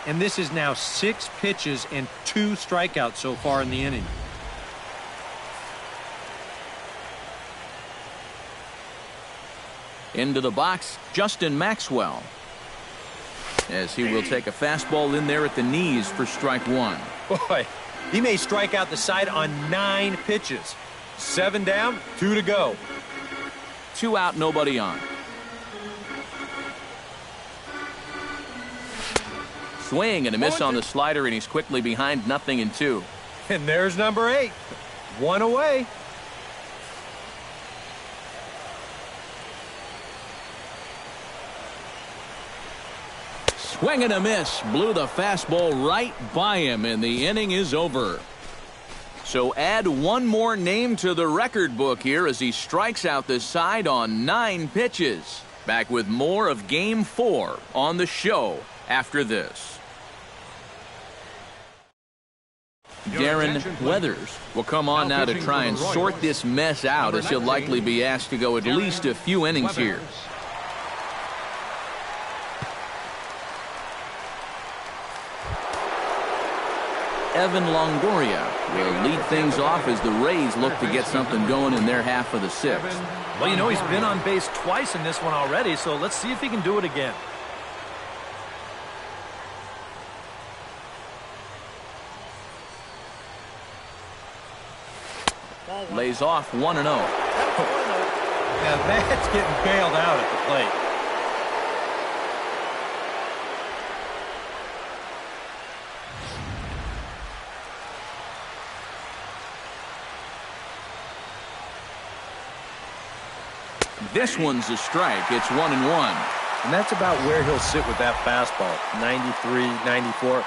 and this is now 6 pitches and 2 strikeouts so far in the inning. Into the box, Justin Maxwell. As he will take a fastball in there at the knees for strike 1. Boy, he may strike out the side on 9 pitches. 7 down, 2 to go. 2 out, nobody on. Swing and a miss on the slider, and he's quickly behind 0-2. And there's number 8. 1 away. Swing and a miss. Blew the fastball right by him, and the inning is over. So add one more name to the record book here as he strikes out the side on 9 pitches. Back with more of Game 4 on the show after this. Darren Weathers will come on now to try and sort this mess out, as he'll likely be asked to go at least a few innings here. Evan Longoria will lead things off as the Rays look to get something going in their half of the 6th. Well, you know, he's been on base twice in this one already, so let's see if he can do it again. Lays off 1-0. Now that's getting bailed out at the plate. This one's a strike. It's 1-1. And that's about where he'll sit with that fastball. 93, 94.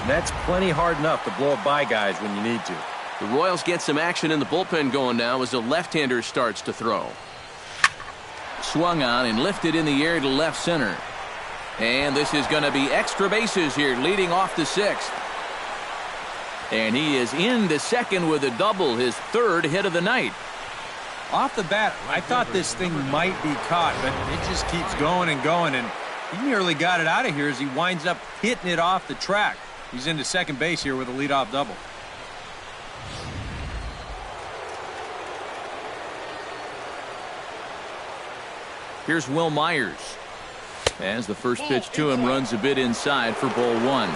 And that's plenty hard enough to blow it by guys when you need to. The Royals get some action in the bullpen going now as the left-hander starts to throw. Swung on and lifted in the air to left center. And this is going to be extra bases here, leading off the 6th. And he is into second with a double, his 3rd hit of the night. Off the bat, I thought this thing might be caught, but it just keeps going and going, and he nearly got it out of here as he winds up hitting it off the track. He's into second base here with a leadoff double. Here's Will Myers. As the first pitch to him runs a bit inside for ball one.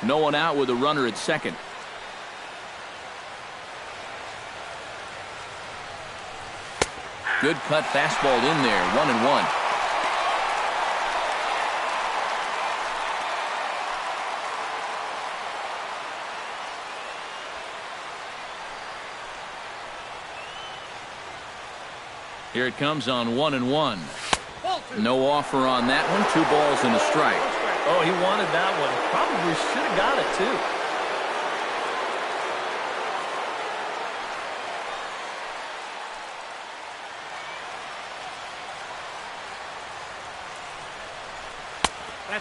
No one out with a runner at second. Good cut fastball in there. 1-1. Here it comes on 1-1. No offer on that one. 2 balls and a strike. Oh, he wanted that one. Probably should have got it, too.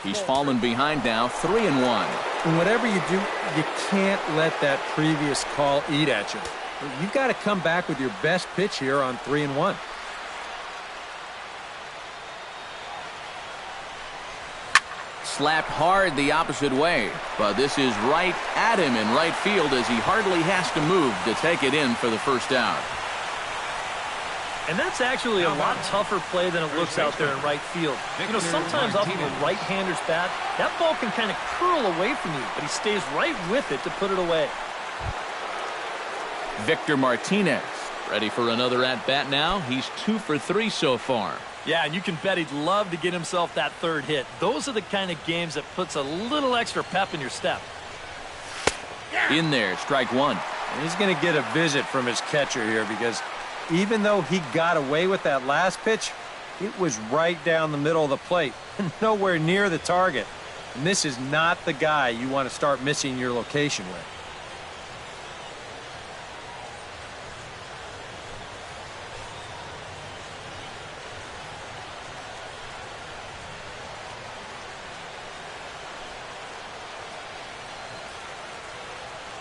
He's fallen behind now. 3-1. And whatever you do, you can't let that previous call eat at you. You've got to come back with your best pitch here on 3-1. Slapped hard the opposite way, but this is right at him in right field as he hardly has to move to take it in for the first out. And that's actually a lot tougher play than it looks out there in right field. You know, sometimes off of a right-hander's bat, that ball can kind of curl away from you, but he stays right with it to put it away. Victor Martinez ready for another at-bat now. He's 2 for 3 so far. Yeah, and you can bet he'd love to get himself that third hit. Those are the kind of games that puts a little extra pep in your step. In there, strike one. And he's going to get a visit from his catcher here because even though he got away with that last pitch, it was right down the middle of the plate and nowhere near the target. And this is not the guy you want to start missing your location with.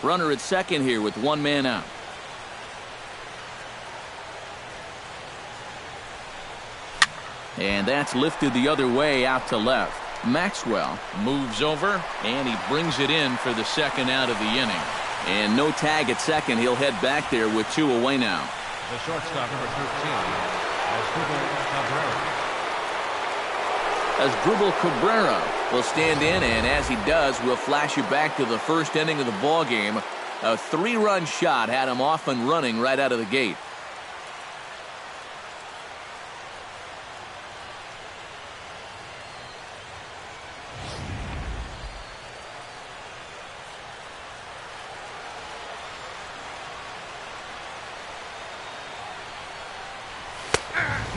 Runner at second here with 1 man out. And that's lifted the other way out to left. Maxwell moves over, and he brings it in for the second out of the inning. And no tag at second. He'll head back there with 2 away now. The shortstop, number 13, Asdrubal Cabrera will stand in, and as he does, we'll flash you back to the first inning of the ball game. A 3-run shot had him off and running right out of the gate.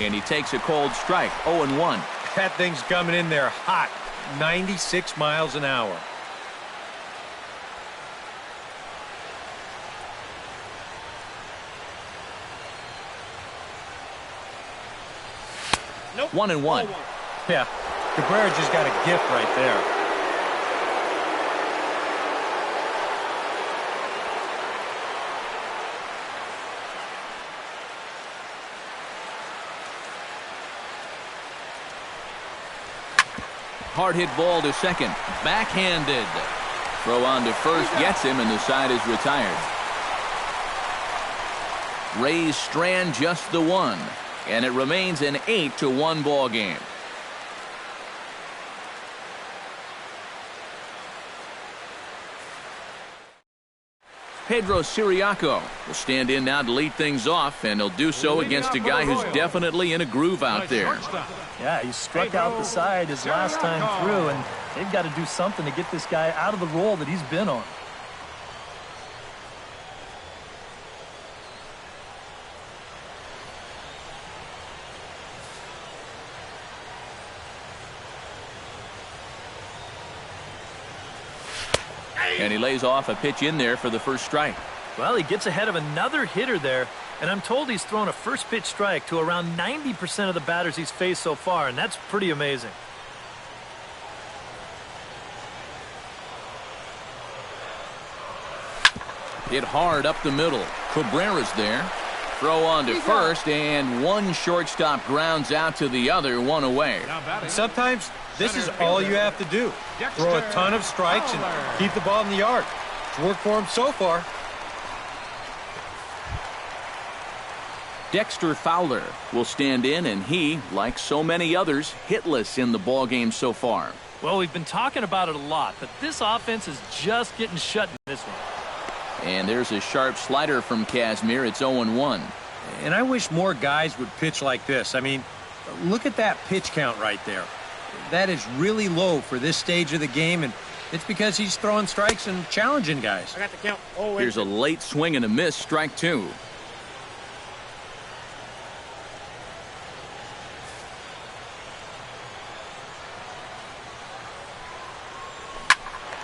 And he takes a cold strike. 0-1. That thing's coming in there hot. 96 miles an hour. Nope. 1-1. Yeah, Cabrera just got a gift right there. Hard hit ball to second. Backhanded. Throw on to first gets him, and the side is retired. Rays strand just the one, and it remains an 8-1 ball game. Pedro Siriaco will stand in now to lead things off, and he'll do so against a guy who's definitely in a groove out there. Yeah, he struck out the side his last time through, and they've got to do something to get this guy out of the role that he's been on. And he lays off a pitch in there for the first strike. Well, he gets ahead of another hitter there, and I'm told he's thrown a first pitch strike to around 90% of the batters he's faced so far, and that's pretty amazing. Hit hard up the middle. Cabrera's there. Throw on to first, and one shortstop grounds out to the other, 1 away. Sometimes this is all you have to do. Throw a ton of strikes and keep the ball in the yard. It's worked for him so far. Dexter Fowler will stand in, and he, like so many others, hitless in the ballgame so far. Well, we've been talking about it a lot, but this offense is just getting shut in this one. And there's a sharp slider from Kazmir. It's 0-1. And I wish more guys would pitch like this. I mean, look at that pitch count right there. That is really low for this stage of the game, and it's because he's throwing strikes and challenging guys. I got the count. Oh, wait. Here's a late swing and a miss, strike 2.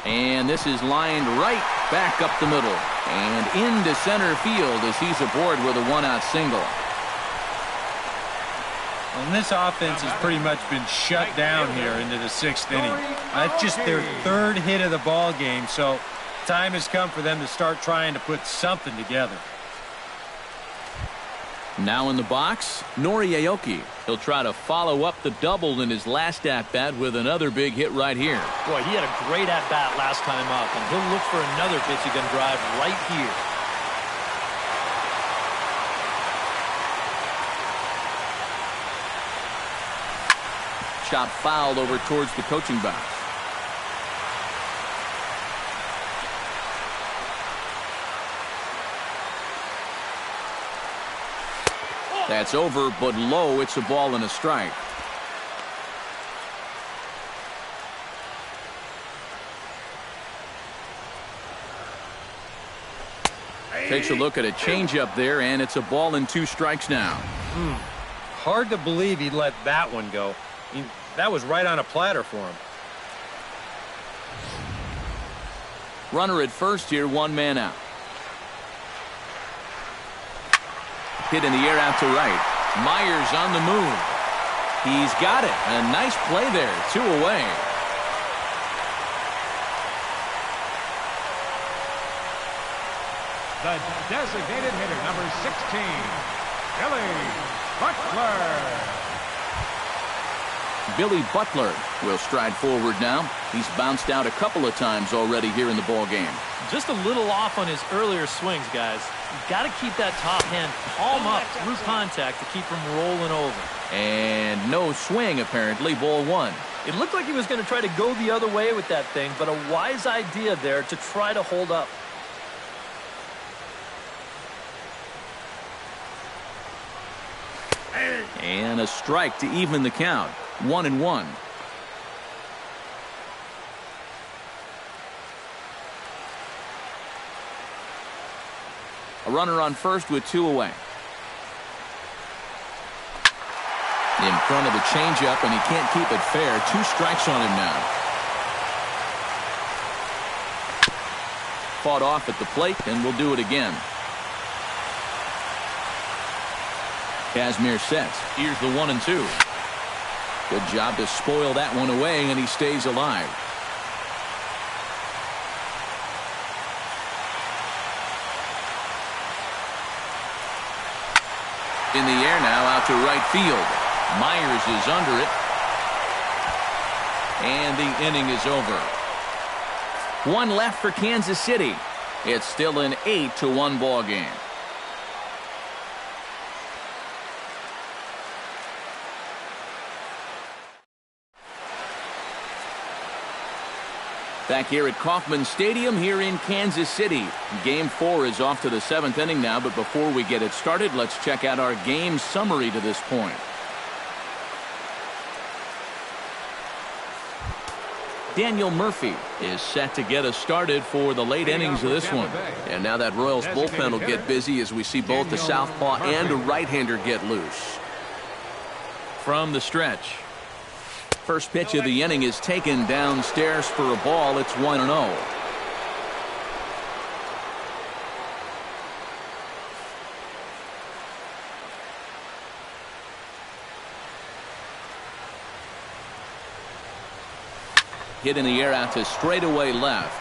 And this is lined right back up the middle and into center field as he's aboard with a 1-out single. And this offense has pretty much been shut down here into the 6th inning. That's just their 3rd hit of the ball game, so time has come for them to start trying to put something together. Now in the box, Nori Aoki. He'll try to follow up the double in his last at-bat with another big hit right here. Boy, he had a great at-bat last time up, and he'll look for another pitch he can drive right here. Chop fouled over towards the coaching box. That's over, but low. It's a ball and a strike. Takes a look at a changeup there, and it's a ball and 2 strikes now. Hard to believe he let that one go. That was right on a platter for him. Runner at first here, 1 man out. Hit in the air out to right. Myers on the move. He's got it. A nice play there. 2 away. The designated hitter, number 16, Billy Butler. Billy Butler will stride forward now. He's bounced out a couple of times already here in the ball game. Just a little off on his earlier swings, guys. You've got to keep that top hand palm up through contact to keep him rolling over. And no swing, apparently. Ball 1. It looked like he was going to try to go the other way with that thing, but a wise idea there to try to hold up. And a strike to even the count. 1-1. A runner on first with 2 away. In front of the changeup, and he can't keep it fair. 2 strikes on him now. Fought off at the plate, and will do it again. Kazmir sets. Here's the 1-2. Good job to spoil that one away, and he stays alive. In the air now, out to right field. Myers is under it. And the inning is over. 1 left for Kansas City. It's still an 8-1 ball game. Back here at Kauffman Stadium here in Kansas City. Game 4 is off to the 7th inning now, but before we get it started, let's check out our game summary to this point. Daniel Murphy is set to get us started for the late innings of this one. And now that Royals bullpen will get busy as we see both the southpaw and a right-hander get loose. From the stretch. First pitch of the inning is taken downstairs for a ball. It's 1-0. Hit in the air out to straightaway left.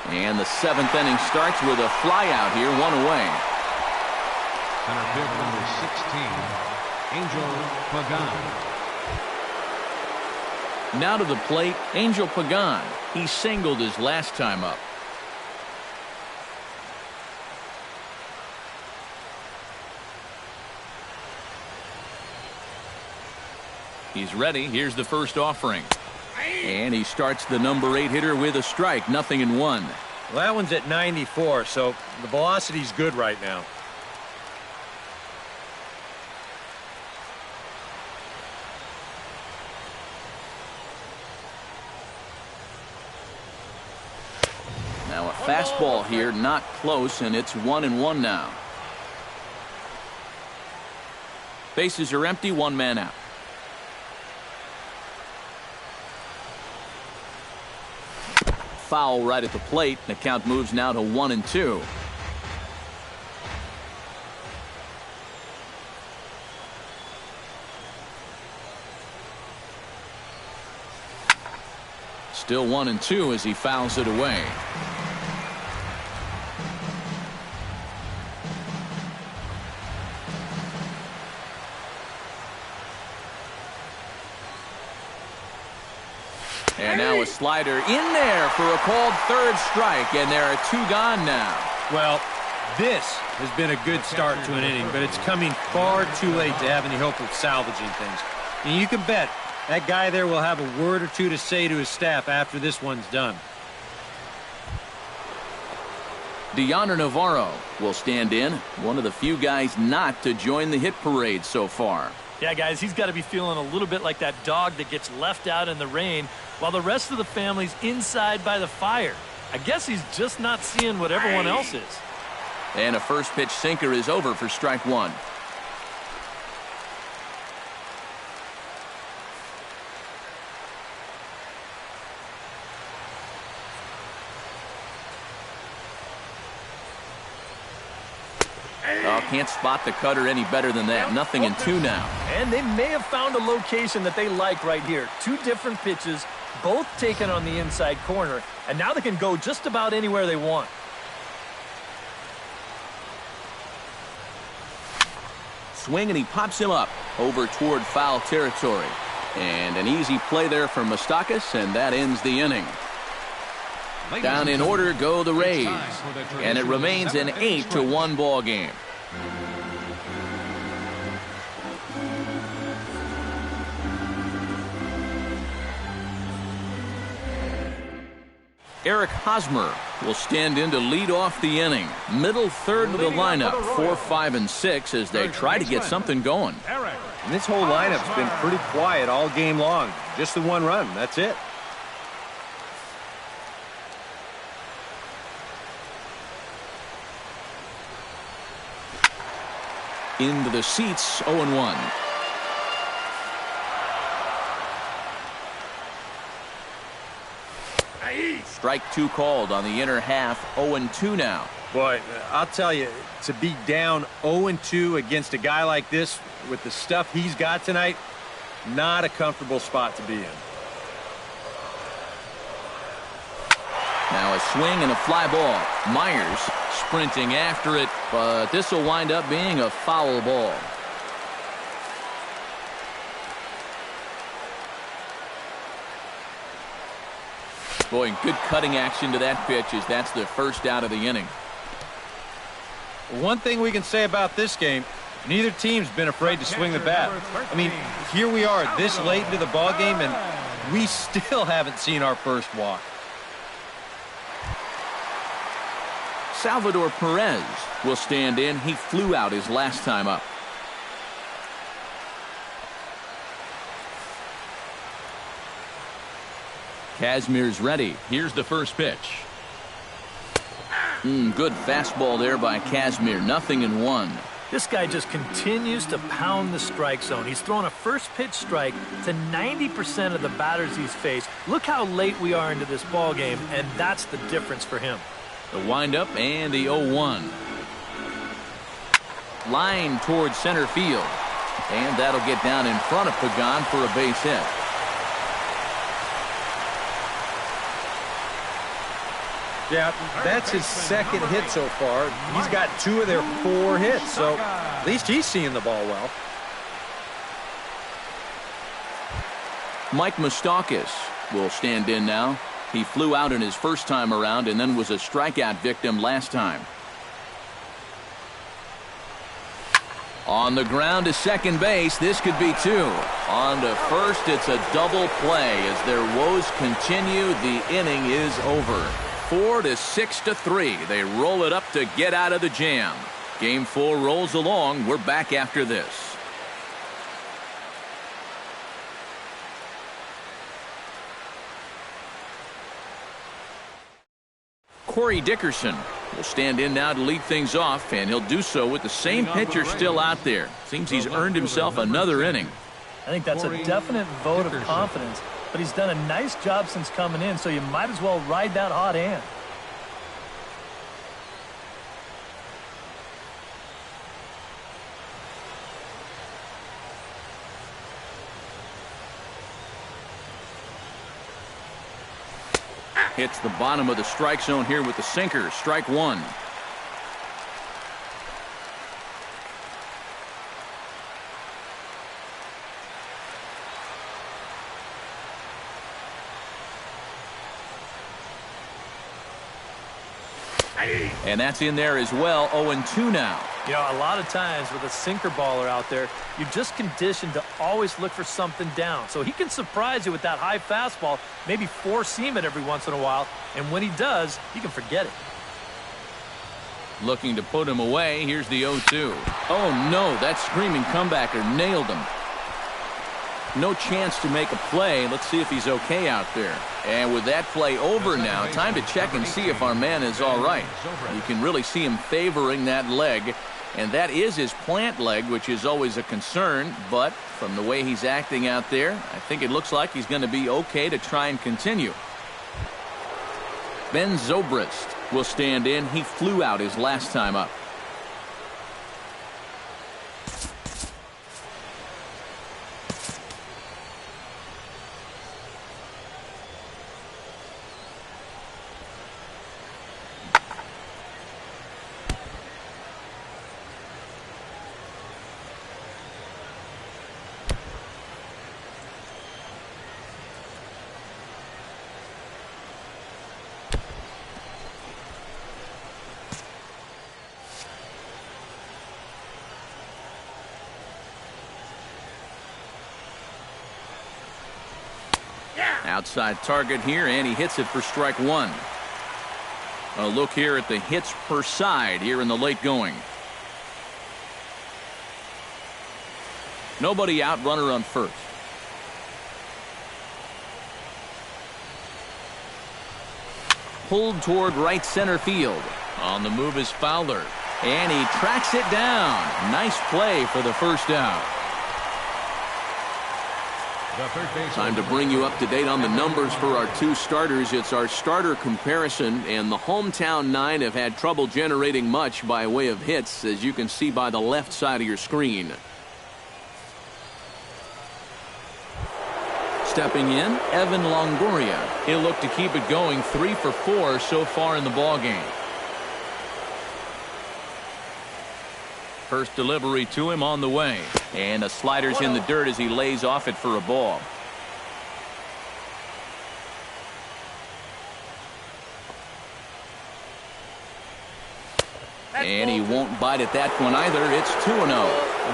And the 7th inning starts with a fly out here, 1 away. Center field number 16, Angel Pagan. Now to the plate, Angel Pagan. He singled his last time up. He's ready. Here's the first offering. And he starts the number 8 hitter with a strike. 0-1. Well, that one's at 94, so the velocity's good right now. Now a fastball here, not close, and it's 1-1 now. Bases are empty, 1 man out. Foul right at the plate. The count moves now to 1-2. Still 1-2 as he fouls it away. And now a slider in there for a called third strike, and there are 2 gone now. Well, this has been a good start to an inning, but it's coming far too late to have any hope of salvaging things. And you can bet that guy there will have a word or two to say to his staff after this one's done. Deoner Navarro will stand in, one of the few guys not to join the hit parade so far. Yeah, guys, he's got to be feeling a little bit like that dog that gets left out in the rain while the rest of the family's inside by the fire. I guess he's just not seeing what everyone else is. And a first pitch sinker is over for strike 1. Oh, can't spot the cutter any better than that. 0-2 now. And they may have found a location that they like right here. 2 different pitches, both taken on the inside corner, and now they can go just about anywhere they want. Swing, and he pops him up over toward foul territory. And an easy play there for Moustakas, and that ends the inning. Down in order go the Rays, and it remains an 8-1 ball game. Eric Hosmer will stand in to lead off the inning. Middle third of the lineup, 4, 5, and 6 as they try to get something going. And this whole lineup's been pretty quiet all game long. Just the 1 run, that's it. Into the seats, 0-1. Strike 2 called on the inner half, 0-2 now. Boy, I'll tell you, to be down 0-2 against a guy like this with the stuff he's got tonight, not a comfortable spot to be in. Now a swing and a fly ball. Myers sprinting after it, but this will wind up being a foul ball. Boy, good cutting action to that pitch as that's the first out of the inning. One thing we can say about this game, neither team's been afraid to swing the bat. I mean, here we are this late into the ball game, and we still haven't seen our first walk. Salvador Perez will stand in. He flew out his last time up. Kazmir's ready. Here's the first pitch. Good fastball there by Kazmir. 0-1. This guy just continues to pound the strike zone. He's thrown a first pitch strike to 90% of the batters he's faced. Look how late we are into this ball game, and that's the difference for him. The windup and the 0-1. Line towards center field. And that'll get down in front of Pagan for a base hit. Yeah, that's his second hit so far. He's got 2 of their 4 hits, so at least he's seeing the ball well. Mike Moustakas will stand in now. He flew out in his first time around and then was a strikeout victim last time. On the ground to second base, this could be two. On to first, it's a double play. As their woes continue, the inning is over. 4-6-3. They roll it up to get out of the jam. Game 4 rolls along. We're back after this. Corey Dickerson will stand in now to lead things off, and he'll do so with the same pitcher still out there. Seems he's earned himself another inning. I think that's a definite vote of confidence, but he's done a nice job since coming in, so you might as well ride that hot hand. Hits the bottom of the strike zone here with the sinker. Strike one. And that's in there as well. 0-2 now. You know, a lot of times with a sinker baller out there, you're just conditioned to always look for something down. So he can surprise you with that high fastball, maybe four-seam it every once in a while, and when he does, you can forget it. Looking to put him away. Here's the 0-2. Oh, no, that screaming comebacker nailed him. No chance to make a play. Let's see if he's okay out there. And with that play over now, time to check and see if our man is all right. You can really see him favoring that leg, and that is his plant leg, which is always a concern. But from the way he's acting out there, I think it looks like he's going to be okay to try and continue. Ben Zobrist will stand in. He flew out his last time up. Outside target here, and he hits it for strike one. A look here at the hits per side here in the late going. Nobody out, runner on first. Pulled toward right center field. On the move is Fowler, and he tracks it down. Nice play for the first out. Time to bring you up to date on the numbers for our two starters. It's our starter comparison, and the hometown nine have had trouble generating much by way of hits, as you can see by the left side of your screen. Stepping in, Evan Longoria. He'll look to keep it going. 3 for 4 so far in the ballgame. First delivery to him on the way. And a slider's in the dirt as he lays off it for a ball. And he won't bite at that one either. It's 2-0.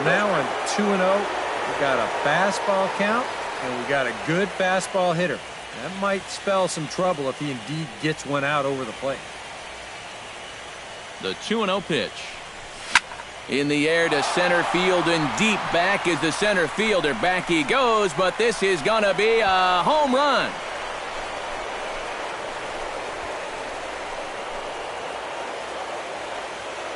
Now on 2-0, we got a fastball count, and we got a good fastball hitter. That might spell some trouble if he indeed gets one out over the plate. The 2-0 pitch. In the air to center field, and deep back is the center fielder. Back he goes, but this is going to be a home run.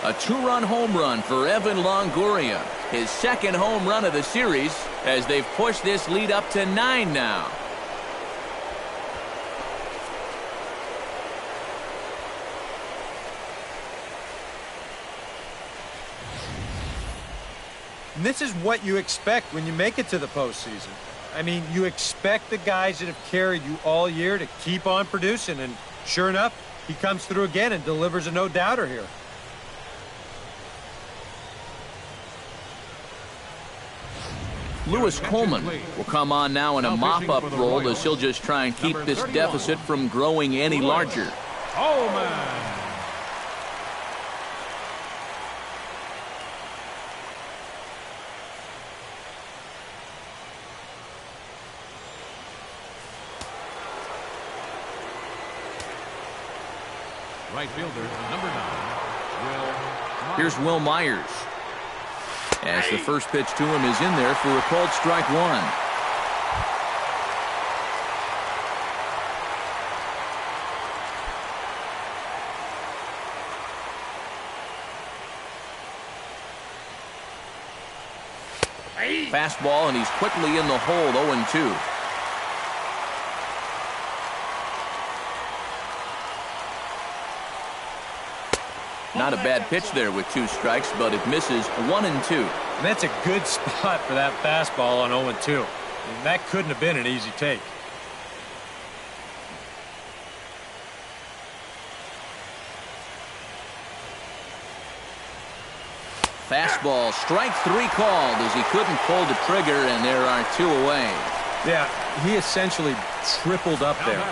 A 2-run home run for Evan Longoria. His second home run of the series as they've pushed this lead up to 9 now. And this is what you expect when you make it to the postseason. I mean, you expect the guys that have carried you all year to keep on producing, and sure enough, he comes through again and delivers a no-doubter here. Lewis Coleman will come on now in a mop-up role as he'll just try and keep this deficit from growing any larger. Right fielder, number 9, Will Myers. Here's Will Myers. As the first pitch to him is in there for a called strike one. Fastball, and he's quickly in the hole, 0-2. Not a bad pitch there with 2 strikes, but it misses 1-2. And that's a good spot for that fastball on 0-2. And that couldn't have been an easy take. Fastball, strike 3 called as he couldn't pull the trigger, and there are 2 away. Yeah, he essentially tripled up there.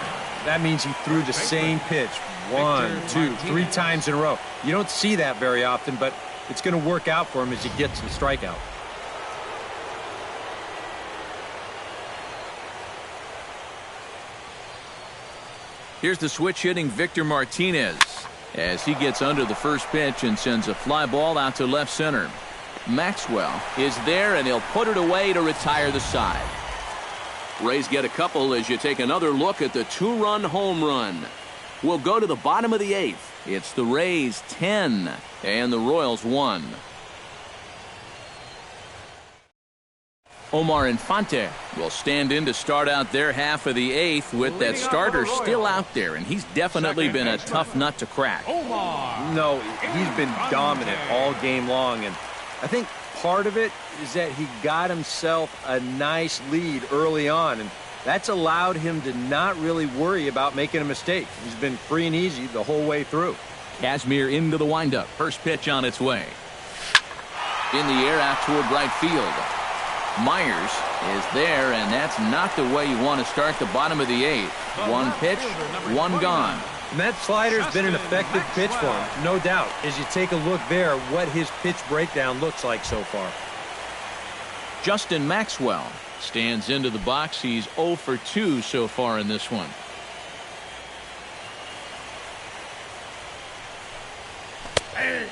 That means he threw the same pitch 1, 2, 3 times in a row. You don't see that very often, but it's going to work out for him as he gets the strikeout. Here's the switch-hitting Victor Martinez as he gets under the first pitch and sends a fly ball out to left center. Maxwell is there, and he'll put it away to retire the side. Rays get a couple as you take another look at the 2-run home run. We'll go to the bottom of the 8th. It's the Rays 10 and the Royals 1. Omar Infante will stand in to start out their half of the 8th with that starter still out there, and he's definitely been a tough nut to crack. No, he's been dominant all game long, and I think part of it is that he got himself a nice lead early on, and that's allowed him to not really worry about making a mistake. He's been free and easy the whole way through. Kazmir into the windup. First pitch on its way. In the air out toward right field. Myers is there, and that's not the way you want to start the bottom of the 8th. 1 pitch, 1 gone. And that slider's been an effective pitch for him, no doubt. As you take a look there, what his pitch breakdown looks like so far. Justin Maxwell stands into the box. He's 0 for 2 so far in this one.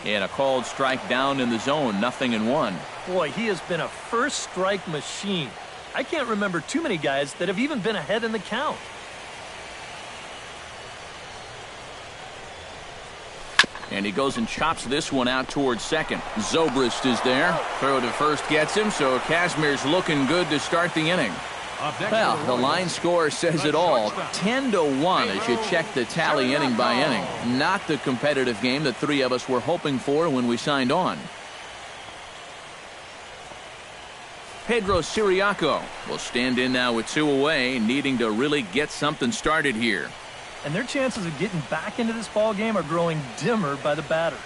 And a called strike down in the zone, 0-1. Boy, he has been a first strike machine. I can't remember too many guys that have even been ahead in the count. And he goes and chops this one out towards second. Zobrist is there. Throw to first gets him, so Kazmir's looking good to start the inning. Well, the line score says it all. 10-1 as you check the tally inning by inning. Not the competitive game that 3 of us were hoping for when we signed on. Pedro Siriaco will stand in now with 2 away, needing to really get something started here. And their chances of getting back into this ball game are growing dimmer by the batter.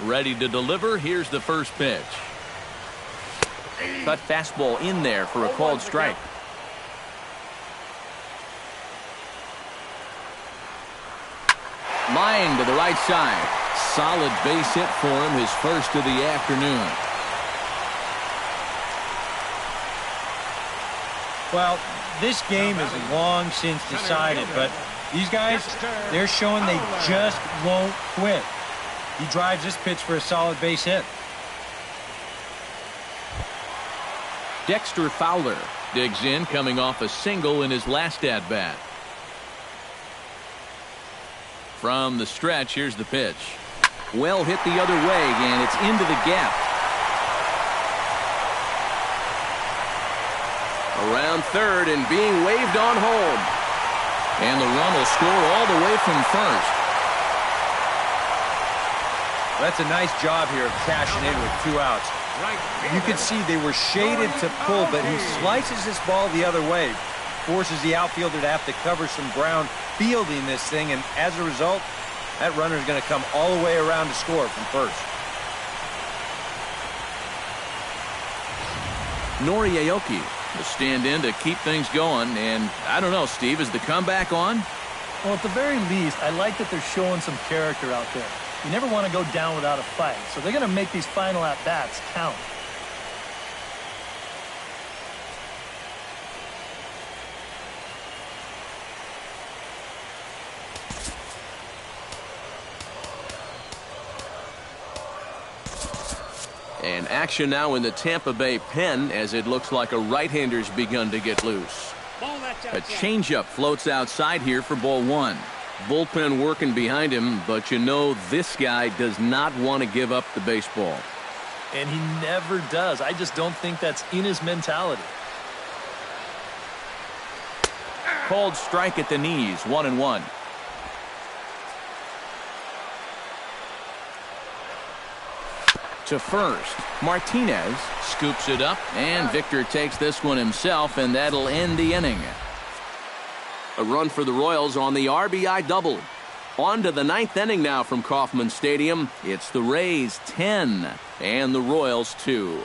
Ready to deliver. Here's the first pitch. Cut fastball in there for a called strike. Line to the right side. Solid base hit for him, his first of the afternoon. Well, this game is long since decided, but these guys, they're showing they just won't quit. He drives this pitch for a solid base hit. Dexter Fowler digs in, coming off a single in his last at-bat. From the stretch, here's the pitch. Well hit the other way, and it's into the gap. Around third and being waved on home. And the run will score all the way from first. That's a nice job here of cashing in with 2 outs. You can see they were shaded to pull, but he slices this ball the other way. Forces the outfielder to have to cover some ground fielding this thing, and as a result, that runner is going to come all the way around to score from first. Nori Aoki will stand in to keep things going, and I don't know, Steve, is the comeback on? Well, at the very least, I like that they're showing some character out there. You never want to go down without a fight, so they're going to make these final at-bats count. And action now in the Tampa Bay pen as it looks like a right-hander's begun to get loose. A changeup floats outside here for ball one. Bullpen working behind him, but you know this guy does not want to give up the baseball. And he never does. I just don't think that's in his mentality. Called strike at the knees, 1-1. To first, Martinez scoops it up, and Victor takes this one himself, and that'll end the inning. A run for the Royals on the RBI double. On to the ninth inning now from Kauffman Stadium. It's the Rays 10 and the Royals 2.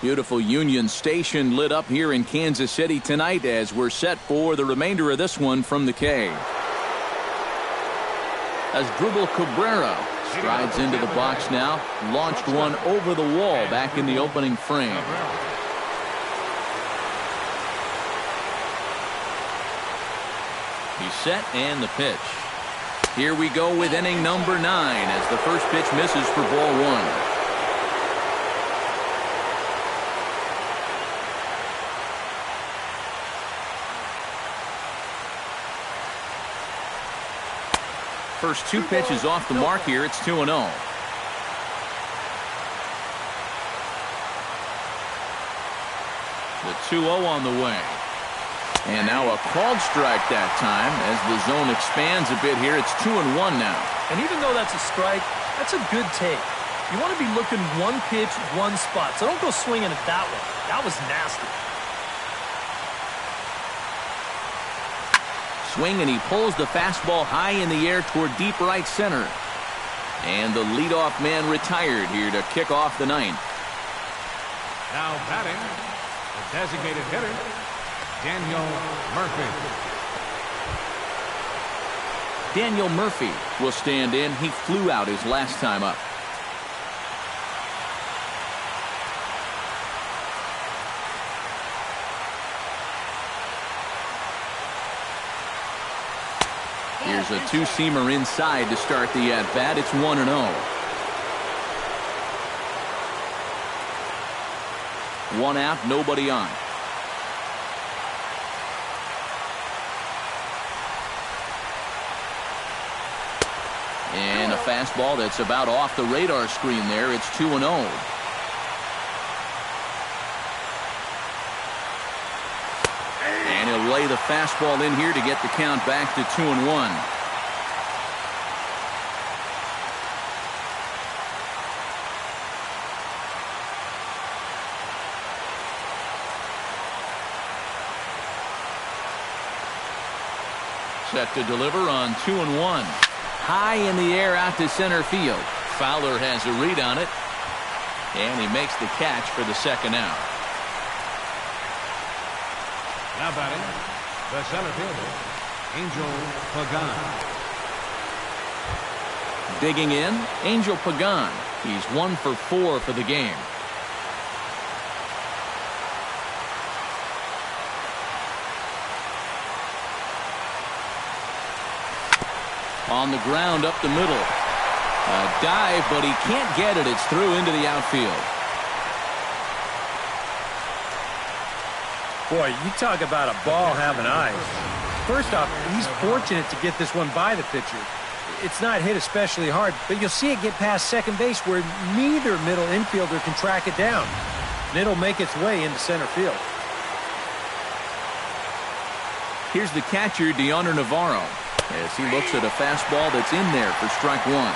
Beautiful Union Station lit up here in Kansas City tonight as we're set for the remainder of this one from the K. As Drupal Cabrera strides into the box now, launched one over the wall back in the opening frame. He's set and the pitch. Here we go with inning number 9 as the first pitch misses for ball one. First two pitches off the mark here. It's 2-0. The 2-0 on the way. And now a called strike that time as the zone expands a bit here. It's 2-1 now. And even though that's a strike, that's a good take. You want to be looking one pitch, one spot. So don't go swinging at that one. That was nasty. Swing, and he pulls the fastball high in the air toward deep right center. And the leadoff man retired here to kick off the ninth. Now batting, the designated hitter, Daniel Murphy. Daniel Murphy will stand in. He flew out his last time up. Here's a two-seamer inside to start the at-bat. It's 1-0. One out, nobody on. And a fastball that's about off the radar screen there. It's 2-0. And he'll lay the fastball in here to get the count back to 2-1. Set to deliver on 2-1. High in the air out to center field. Fowler has a read on it, and he makes the catch for the second out. Now batting, the center fielder, Angel Pagan. Digging in, Angel Pagan. He's 1 for 4 for the game. On the ground up the middle. A dive, but he can't get it. It's through into the outfield. Boy, you talk about a ball having eyes. First off, he's fortunate to get this one by the pitcher. It's not hit especially hard, but you'll see it get past second base where neither middle infielder can track it down. And it'll make its way into center field. Here's the catcher, Deoner Navarro, as he looks at a fastball that's in there for strike one.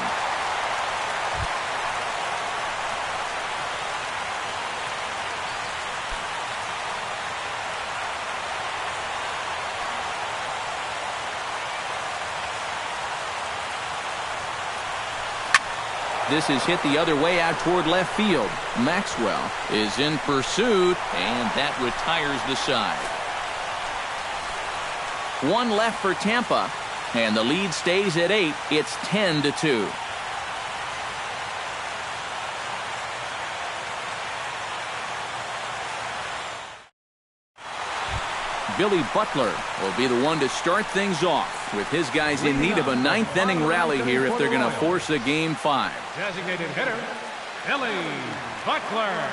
This is hit the other way out toward left field. Maxwell is in pursuit, and that retires the side. One left for Tampa, and the lead stays at 8. It's 10-2. Billy Butler will be the one to start things off with his guys in need of a 9th inning rally here if they're going to force a Game 5. Designated hitter, Billy Butler.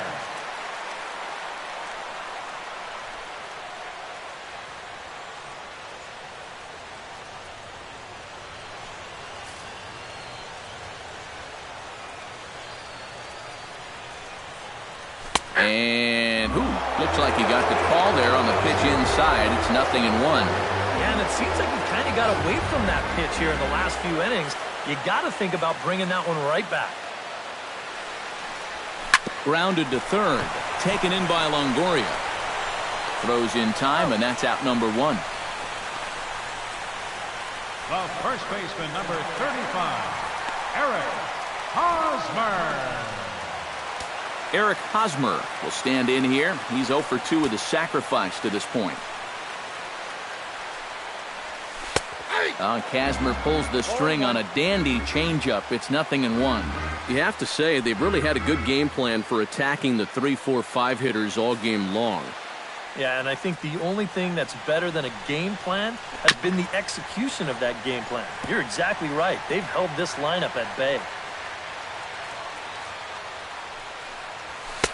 And looks like he got the call there on the pitch inside. It's 0-1. Yeah, and it seems like he kind of got away from that pitch here in the last few innings. You got to think about bringing that one right back. Grounded to third. Taken in by Longoria. Throws in time, and that's out number 1. The first baseman, number 35, Eric Hosmer. Eric Hosmer will stand in here. He's 0 for 2 with a sacrifice to this point. Kazmer pulls the string on a dandy changeup. It's 0-1. You have to say they've really had a good game plan for attacking the 3, 4, 5 hitters all game long. Yeah, and I think the only thing that's better than a game plan has been the execution of that game plan. You're exactly right. They've held this lineup at bay.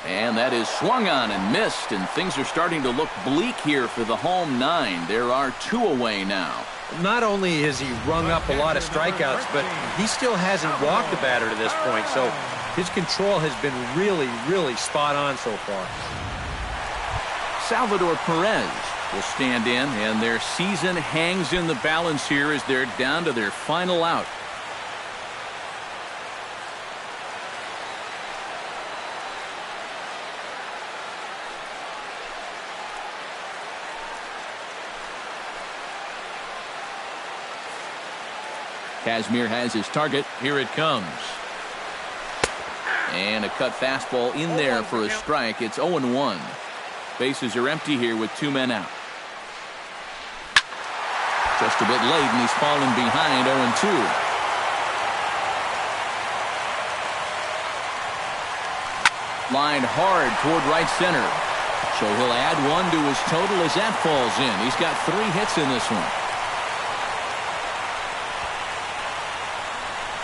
And that is swung on and missed, and things are starting to look bleak here for the home 9. There are 2 away now. Not only has he rung up a lot of strikeouts, but he still hasn't walked the batter to this point. So his control has been really, really spot on so far. Salvador Perez will stand in, and their season hangs in the balance here as they're down to their final out. Kazmir has his target. Here it comes. And a cut fastball in there for a strike. It's 0-1. Bases are empty here with 2 men out. Just a bit late, and he's fallen behind 0-2. Lined hard toward right center. So he'll add 1 to his total as that falls in. He's got 3 hits in this one.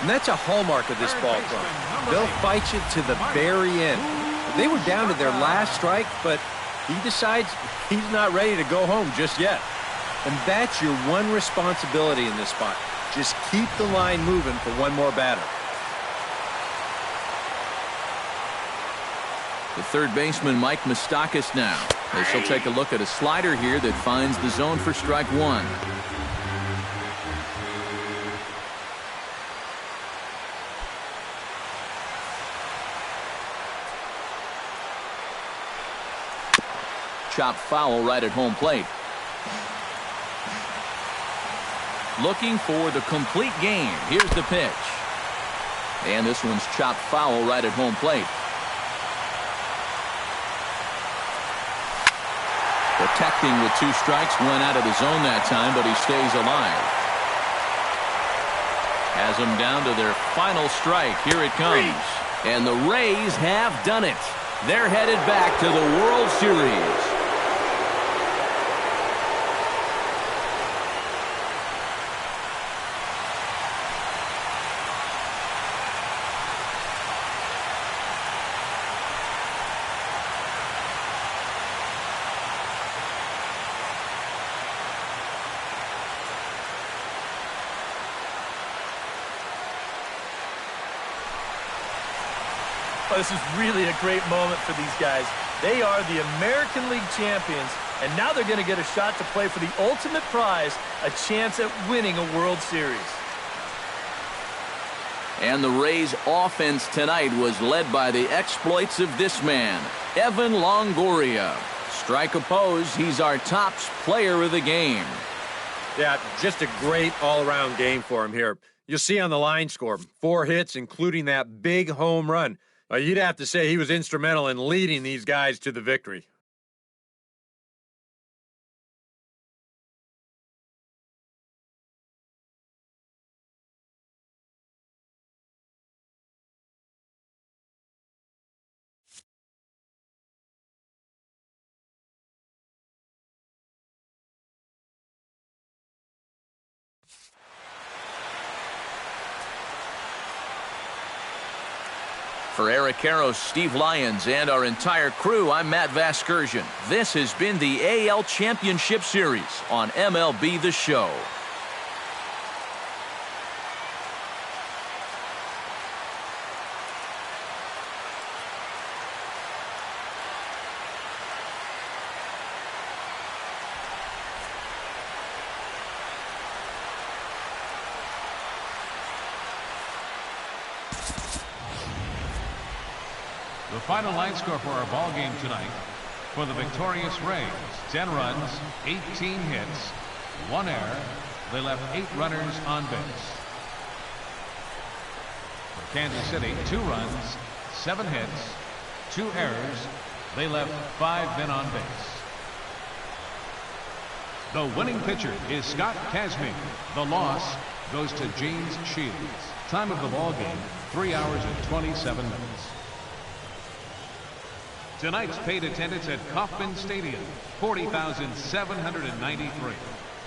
And that's a hallmark of this ball club. They'll fight you to the very end. They were down to their last strike, but he decides he's not ready to go home just yet. And that's your one responsibility in this spot. Just keep the line moving for one more batter. The third baseman, Mike Moustakas, now, as he'll take a look at a slider here that finds the zone for strike 1. Chop foul right at home plate. Looking for the complete game. Here's the pitch. And this one's chopped foul right at home plate. Protecting with 2 strikes. Went out of the zone that time, but he stays alive. Has them down to their final strike. Here it comes. And the Rays have done it. They're headed back to the World Series. This is really a great moment for these guys. They are the American League champions, and now they're going to get a shot to play for the ultimate prize, a chance at winning a World Series. And the Rays' offense tonight was led by the exploits of this man, Evan Longoria. Strike opposed, he's our top player of the game. Yeah, just a great all-around game for him here. You'll see on the line score, 4 hits, including that big home run. You'd have to say he was instrumental in leading these guys to the victory. For Eric Karros, Steve Lyons, and our entire crew, I'm Matt Vasgersian. This has been the AL Championship Series on MLB The Show. The final line score for our ball game tonight. For the victorious Rays, 10 runs, 18 hits, 1 error. They left 8 runners on base. For Kansas City, 2 runs, 7 hits, 2 errors. They left 5 men on base. The winning pitcher is Scott Kazmir. The loss goes to James Shields. Time of the ball game, 3 hours and 27 minutes. Tonight's paid attendance at Kauffman Stadium, 40,793.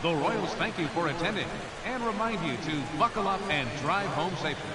The Royals thank you for attending and remind you to buckle up and drive home safely.